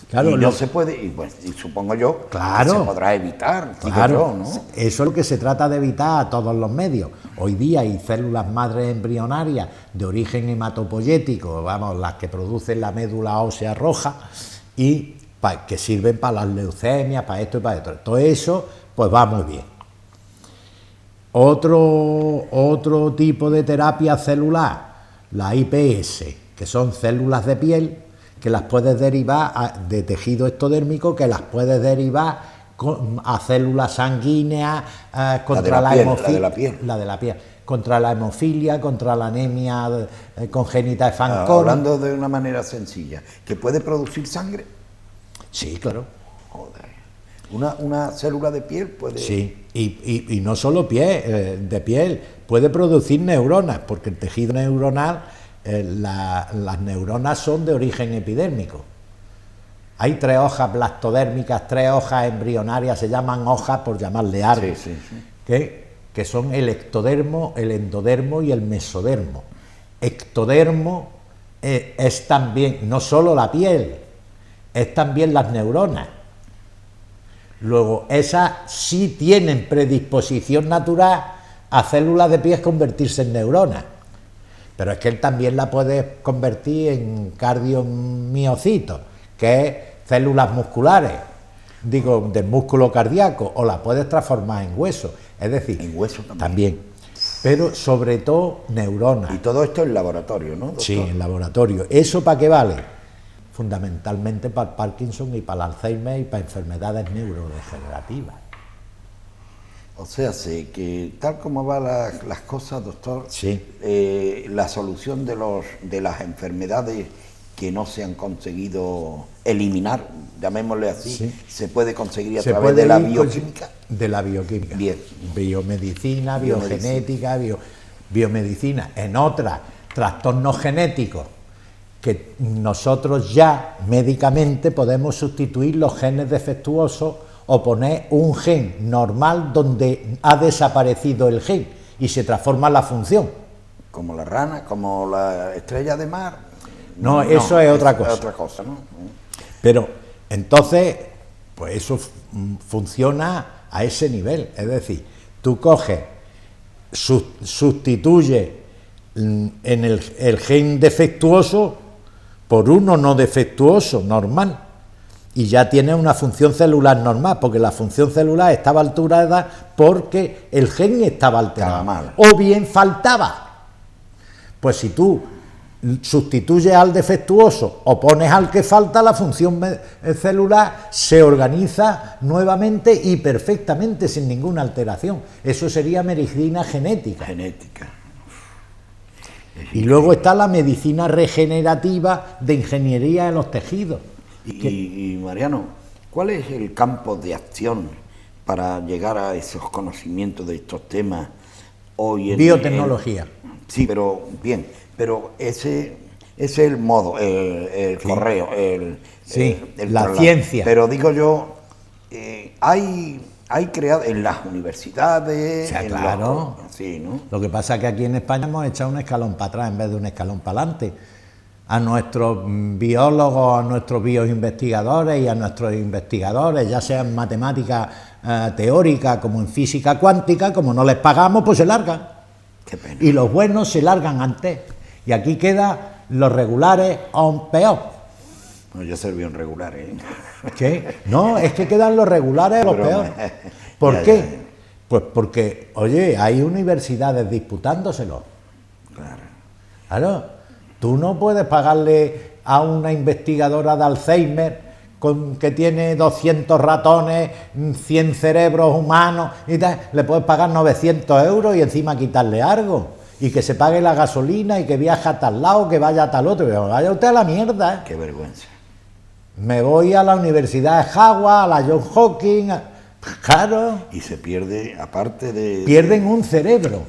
Claro, y no lo- se puede, y supongo yo, Claro. que se podrá evitar, digo Claro, yo, ¿no? eso es lo que se trata de evitar a todos los medios. Hoy día hay células madres embrionarias de origen hematopoyético, vamos, las que producen la médula ósea roja y que sirven para las leucemias, para esto y para esto. Todo eso, pues va muy bien. Otro tipo de terapia celular, la IPS, que son células de piel, que las puedes derivar de tejido ectodérmico, que las puedes derivar a células sanguíneas contra la de la piel. la de la piel, contra la hemofilia, contra la anemia congénita de Fanconi. Hablando de una manera sencilla, que puede producir sangre. Sí, claro. Joder. Una célula de piel puede... Sí, y no solo de piel, puede producir neuronas, porque el tejido neuronal, las neuronas son de origen epidérmico. Hay 3 hojas blastodérmicas, 3 hojas embrionarias, se llaman hojas por llamarle árbol, Sí. que son el ectodermo, el endodermo y el mesodermo. Ectodermo es también, no solo la piel, es también las neuronas. Luego, esas sí tienen predisposición natural a células de piel convertirse en neuronas. Pero es que él también la puede convertir en cardiomiocitos, que es células musculares, digo, del músculo cardíaco, o la puedes transformar en hueso. Es decir, En hueso también. pero sobre todo neuronas. Y todo esto en laboratorio, ¿no, doctor? Sí, en laboratorio. ¿Eso para qué vale? Fundamentalmente para el Parkinson y para el Alzheimer y para enfermedades neurodegenerativas. O sea, sé que tal como van las cosas, doctor, Sí. La solución de las enfermedades que no se han conseguido eliminar, llamémosle así, Sí. se puede conseguir a Se través puede de la ir bioquímica. De la bioquímica. Bien. Biomedicina, biogenética, biomedicina. En otras, trastornos genéticos, que nosotros ya médicamente podemos sustituir los genes defectuosos o poner un gen normal donde ha desaparecido el gen y se transforma la función. Como la rana, como la estrella de mar. No, eso es otra cosa. Es otra cosa, ¿no? Pero entonces, pues eso funciona a ese nivel. Es decir, tú coges, sustituyes en el gen defectuoso por uno no defectuoso, normal, y ya tienes una función celular normal, porque la función celular estaba alterada porque el gen estaba alterado, Estaba mal. o bien faltaba. Pues si tú sustituyes al defectuoso o pones al que falta, la función celular se organiza nuevamente y perfectamente, sin ninguna alteración. Eso sería medicina genética. Genética. Y luego está la medicina regenerativa de ingeniería de los tejidos. Y Mariano, ¿cuál es el campo de acción para llegar a esos conocimientos de estos temas hoy en Biotecnología. Sí, pero bien, pero ese es el modo, el Sí. correo, Sí, el la traslado. ciencia. Pero digo yo, hay creado en las universidades, O sea, en claro. sí, ¿no? Lo que pasa es que aquí en España hemos echado un escalón para atrás en vez de un escalón para adelante. A nuestros biólogos, a nuestros bioinvestigadores y a nuestros investigadores, ya sea en matemática teórica como en física cuántica, como no les pagamos, pues se largan. Qué pena. Y los buenos se largan antes. Y aquí quedan los regulares aún peor. Bueno, yo serví en regular, ¿eh? ¿Qué? No, es que quedan los regulares los Broma. peores. ¿Por Ya, qué? ya. Pues porque, oye, hay universidades disputándoselo. Claro, tú no puedes pagarle a una investigadora de Alzheimer que tiene 200 ratones, 100 cerebros humanos y tal, le puedes pagar 900 euros y encima quitarle algo. Y que se pague la gasolina y que viaje a tal lado, que vaya a tal otro. Pero vaya usted a la mierda, ¿eh? Qué vergüenza. Me voy a la Universidad de Harvard, a la Johns Hopkins. Claro, Y se pierde, aparte de... pierden un cerebro.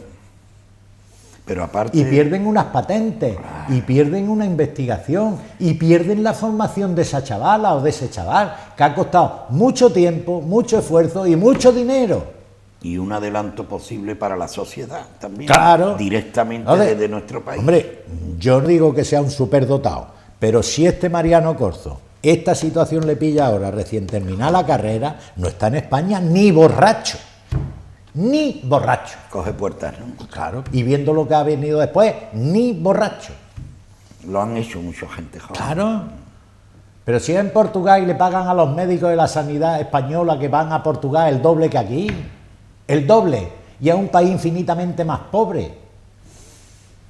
Pero aparte... Y pierden unas patentes, y pierden una investigación, y pierden la formación de esa chavala o de ese chaval, que ha costado mucho tiempo, mucho esfuerzo y mucho dinero. Y un adelanto posible para la sociedad también. Claro. Directamente Hombre, desde nuestro país. Hombre, yo no digo que sea un superdotado, pero si este Mariano Corzo, esta situación le pilla ahora, recién terminada la carrera, no está en España ni borracho. Ni borracho. Coge puertas, ¿no? Claro. Y viendo lo que ha venido después, ni borracho. Lo han hecho mucha gente joven. Claro. Pero si es en Portugal y le pagan a los médicos de la sanidad española que van a Portugal el doble que aquí. El doble. Y es un país infinitamente más pobre.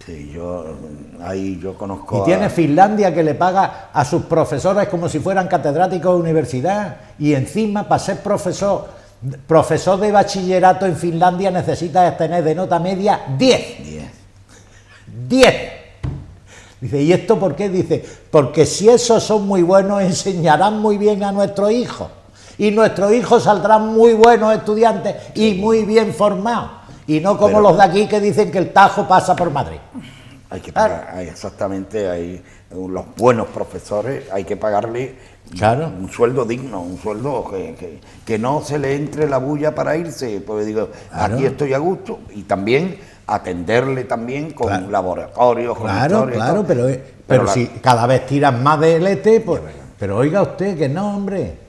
Sí, yo conozco Y tiene Finlandia que le paga a sus profesores como si fueran catedráticos de universidad. Y encima, para ser profesor de bachillerato en Finlandia necesitas tener de nota media 10. 10. Dice, ¿y esto por qué? Dice, porque si esos son muy buenos, enseñarán muy bien a nuestros hijos. Y nuestros hijos saldrán muy buenos estudiantes y muy bien formados. Y no como los de aquí que dicen que el Tajo pasa por Madrid. Hay que pagar, exactamente, hay los buenos profesores, hay que pagarle Claro. un sueldo digno, un sueldo que no se le entre la bulla para irse, porque digo, Claro. aquí estoy a gusto, y también atenderle también con Claro. laboratorios, con Claro, historias y claro, todo. pero si cada vez tiran más de LT, pues... Pero oiga usted que no, hombre.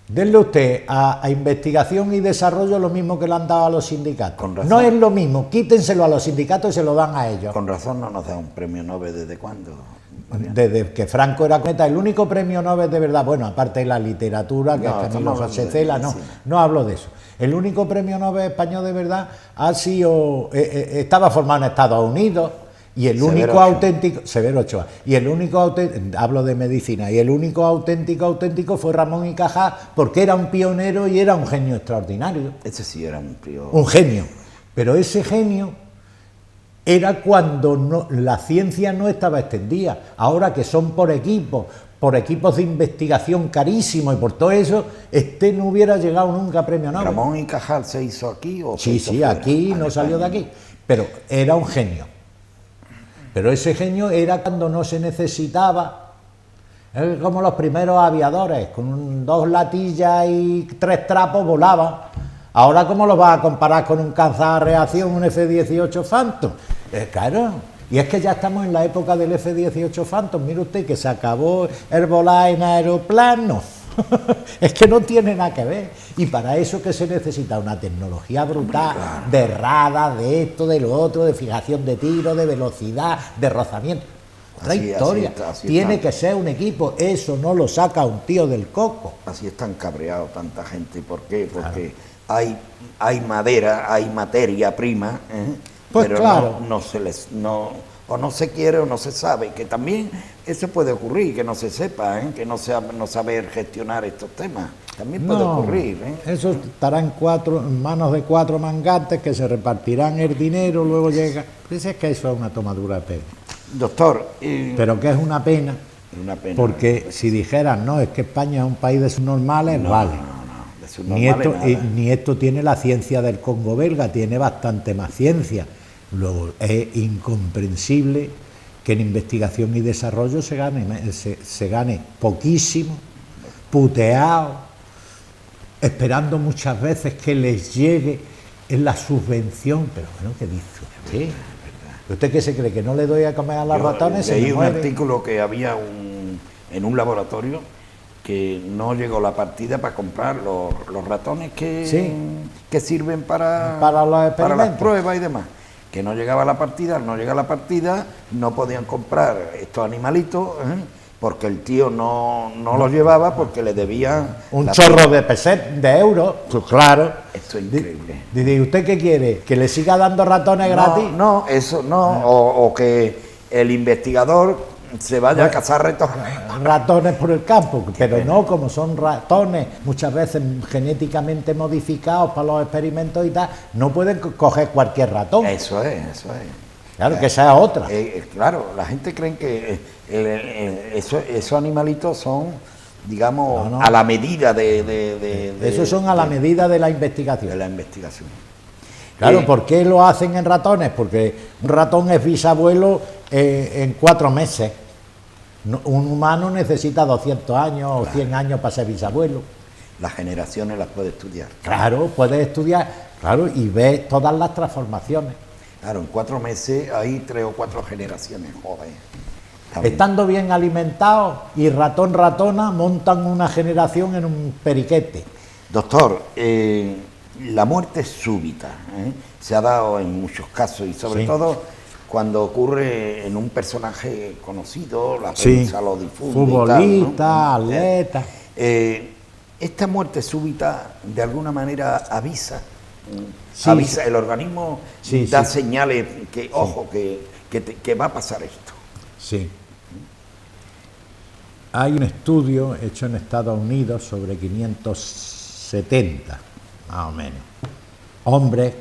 Denle usted a investigación y desarrollo lo mismo que le han dado a los sindicatos. Con razón. No es lo mismo, quítenselo a los sindicatos y se lo dan a ellos. Con razón no nos da un premio Nobel desde cuándo. Desde que Franco era cometa, el único premio Nobel de verdad, bueno, aparte de la literatura, que es Camilo José Cela, no hablo de eso. El único premio Nobel español de verdad ha sido, estaba formado en Estados Unidos, y el único auténtico, Severo Ochoa, y el único auténtico, hablo de medicina, y el único auténtico fue Ramón y Cajal, porque era un pionero y era un genio extraordinario. Ese sí era un genio, pero ese genio era cuando la ciencia no estaba extendida. Ahora que son por equipos de investigación carísimos y por todo eso, no hubiera llegado nunca a premio Nobel. ¿Ramón y Cajal se hizo aquí o sí, aquí, no salió de aquí, pero era un genio. Pero ese genio era cuando no se necesitaba, como los primeros aviadores, con 2 latillas y 3 trapos volaban. Ahora, ¿cómo lo vas a comparar con un caza-reacción, un F-18 Phantom? Claro, y es que ya estamos en la época del F-18 Phantom. Mire usted que se acabó el volar en aeroplano. Es que no tiene nada que ver. Y para eso que se necesita una tecnología brutal, de radar, de esto, de lo otro, de fijación de tiro, de velocidad, de rozamiento. Otra historia. Tiene que ser un equipo. Eso no lo saca un tío del coco. Así están cabreados tanta gente. ¿Por qué? Porque hay madera, hay materia prima, pues pero claro, o no se quiere o no se sabe, que también eso puede ocurrir, que no se sepa, que no saber gestionar estos temas, también puede ocurrir. Eso estará en manos de 4 mangantes que se repartirán el dinero, luego llega. Dices que eso es una tomadura de pelo. Doctor. Pero que es una pena, porque si dijeran, no, es que España es un país de subnormales, vale. Ni esto tiene la ciencia del Congo belga, tiene bastante más ciencia. Luego es incomprensible que en investigación y desarrollo se gane poquísimo, puteado, esperando muchas veces que les llegue en la subvención. Pero bueno, ¿qué dice usted? ¿Usted qué se cree? ¿Que no le doy a comer a los ratones? Leí un artículo que había en un laboratorio que no llegó la partida para comprar los ratones que sirven para las pruebas y demás. Que no llegaba la partida, al no llegar la partida, no podían comprar estos animalitos, porque el tío no los llevaba porque le debían un chorro de euros, pues claro. Esto es increíble. ¿Y usted qué quiere? ¿Que le siga dando ratones gratis? No, eso no, o que el investigador se vaya a cazar ratones por el campo, pero no, como son ratones muchas veces genéticamente modificados para los experimentos y tal, no pueden coger cualquier ratón. Eso es. Claro, que esa es otra. Claro, la gente cree que esos animalitos son, digamos, a la medida de esos son a la medida de la investigación. De la investigación. Claro, ¿por qué lo hacen en ratones? Porque un ratón es bisabuelo en 4 meses. Un humano necesita 200 años o 100 años para ser bisabuelo. Las generaciones las puede estudiar. Claro, puedes estudiar, claro, y ves todas las transformaciones. Claro, en 4 meses hay 3 o 4 generaciones, joder. Estando bien alimentados y ratona montan una generación en un periquete. Doctor, la muerte súbita se ha dado en muchos casos y sobre todo cuando ocurre en un personaje conocido, la prensa lo difunde. Futbolista, atleta. Esta muerte súbita de alguna manera avisa, el organismo da señales que, ojo, que va a pasar esto. Sí. Hay un estudio hecho en Estados Unidos sobre 570, más o menos, hombres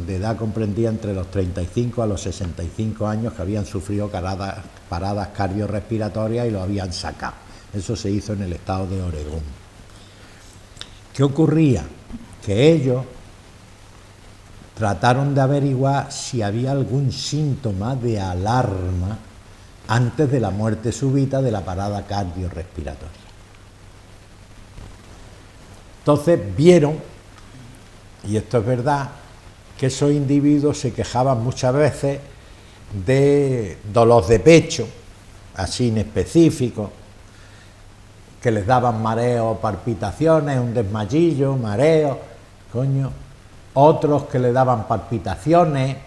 de edad comprendida entre los 35 a los 65 años que habían sufrido paradas cardiorrespiratorias y lo habían sacado. Eso se hizo en el estado de Oregón. ¿Qué ocurría? Que ellos trataron de averiguar si había algún síntoma de alarma antes de la muerte súbita de la parada cardiorrespiratoria. Entonces vieron, y esto es verdad, que esos individuos se quejaban muchas veces de dolor de pecho, así inespecífico, que les daban mareo, palpitaciones, un desmayillo, mareo, otros que le daban palpitaciones,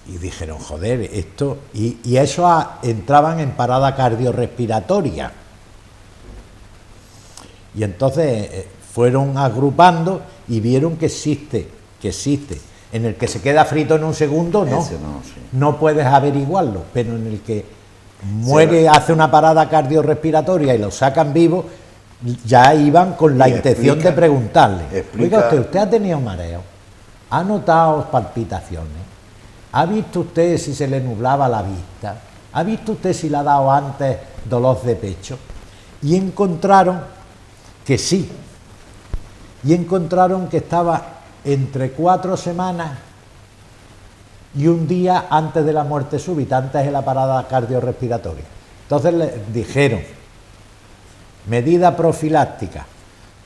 Y dijeron, joder, esto... Y eso entraban en parada cardiorrespiratoria. Y entonces fueron agrupando y vieron que existe. En el que se queda frito en un segundo, no. Ese no, sí. No puedes averiguarlo, pero en el que muere, hace una parada cardiorrespiratoria y lo sacan vivo, ya iban con la intención de preguntarle, oiga, usted ha tenido mareo, ha notado palpitaciones, ha visto usted si se le nublaba la vista, ha visto usted si le ha dado antes dolor de pecho, y encontraron que sí, y encontraron que estaba entre 4 semanas y un día antes de la muerte súbita, antes de la parada cardiorrespiratoria. Entonces le dijeron, medida profiláctica,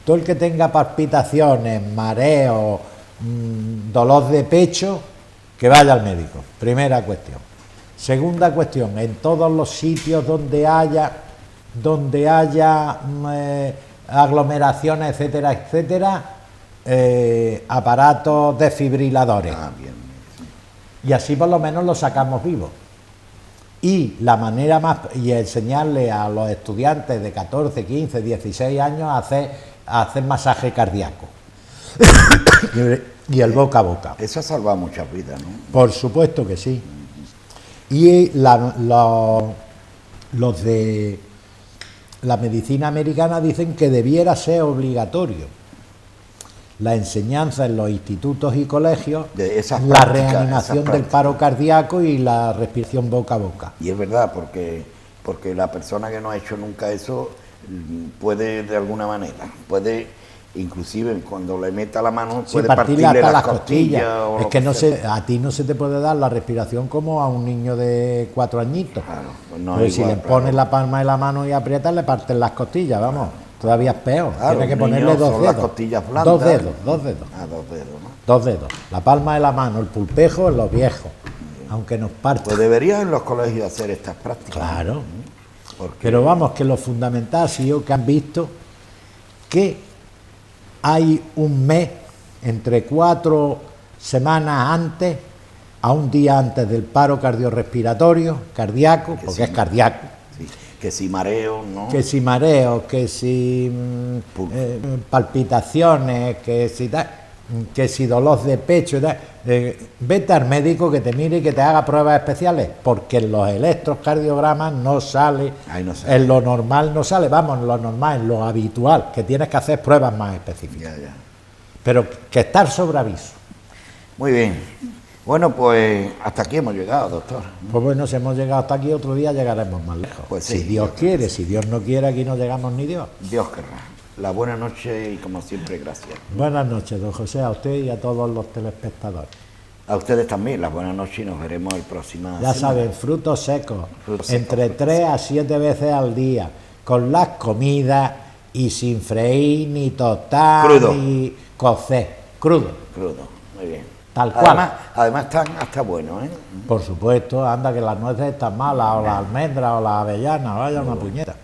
todo el que tenga palpitaciones, mareo, dolor de pecho, que vaya al médico. Primera cuestión. Segunda cuestión, en todos los sitios donde haya aglomeraciones, etcétera, etcétera, aparatos desfibriladores. Bien. Y así por lo menos lo sacamos vivo. Y la manera más, y enseñarle a los estudiantes de 14, 15, 16 años a hacer masaje cardíaco. Y el boca a boca. Eso ha salvado muchas vidas, ¿no? Por supuesto que sí. Y los de la medicina americana dicen que debiera ser obligatorio la enseñanza en los institutos y colegios, de esas la prácticas, reanimación del paro cardíaco y la respiración boca a boca. Y es verdad, porque la persona que no ha hecho nunca eso puede, de alguna manera, inclusive cuando le meta la mano, puede partirle hasta las costillas. Es que a ti no se te puede dar la respiración como a un niño de 4 añitos. Claro, pues no pero es si igual, le pones la palma de la mano y aprietas, le parten las costillas, vamos. Todavía es peor. Claro, tiene que ponerle 2 dedos. Las costillas blandas. 2 dedos. Ah, 2 dedos, ¿no? 2 dedos. La palma de la mano, el pulpejo, en los viejos. Aunque nos parta. Pues deberían en los colegios hacer estas prácticas. Claro. Porque... Pero vamos, que lo fundamental ha sido que han visto que hay un mes, entre 4 semanas antes, a un día antes del paro cardiorrespiratorio, cardíaco, porque sí, es cardíaco. Sí. Que si mareo, ¿no? Que si mareo, que si palpitaciones, que si dolor de pecho, vete al médico que te mire y que te haga pruebas especiales, porque en los electrocardiogramas no sale, en lo normal no sale, vamos, en lo normal, en lo habitual, que tienes que hacer pruebas más específicas. Ya. Pero que estar sobre aviso. Muy bien. Bueno, pues hasta aquí hemos llegado, doctor. Pues bueno, si hemos llegado hasta aquí, otro día llegaremos más lejos. Pues sí, si Dios quiere, si Dios no quiere, aquí no llegamos ni Dios. Dios querrá. La buena noche y como siempre, gracias. Buenas noches, don José, a usted y a todos los telespectadores. A ustedes también, la buena noche y nos veremos el próximo semana. Ya saben, frutos secos, entre 3 a 7 veces al día, con las comidas y sin freír, ni tostar, ni cocer. Crudo. Muy bien. Tal cual. Además están hasta buenos, ¿eh? Por supuesto, anda que las nueces están malas, o las almendras, o las avellanas, vaya una puñeta.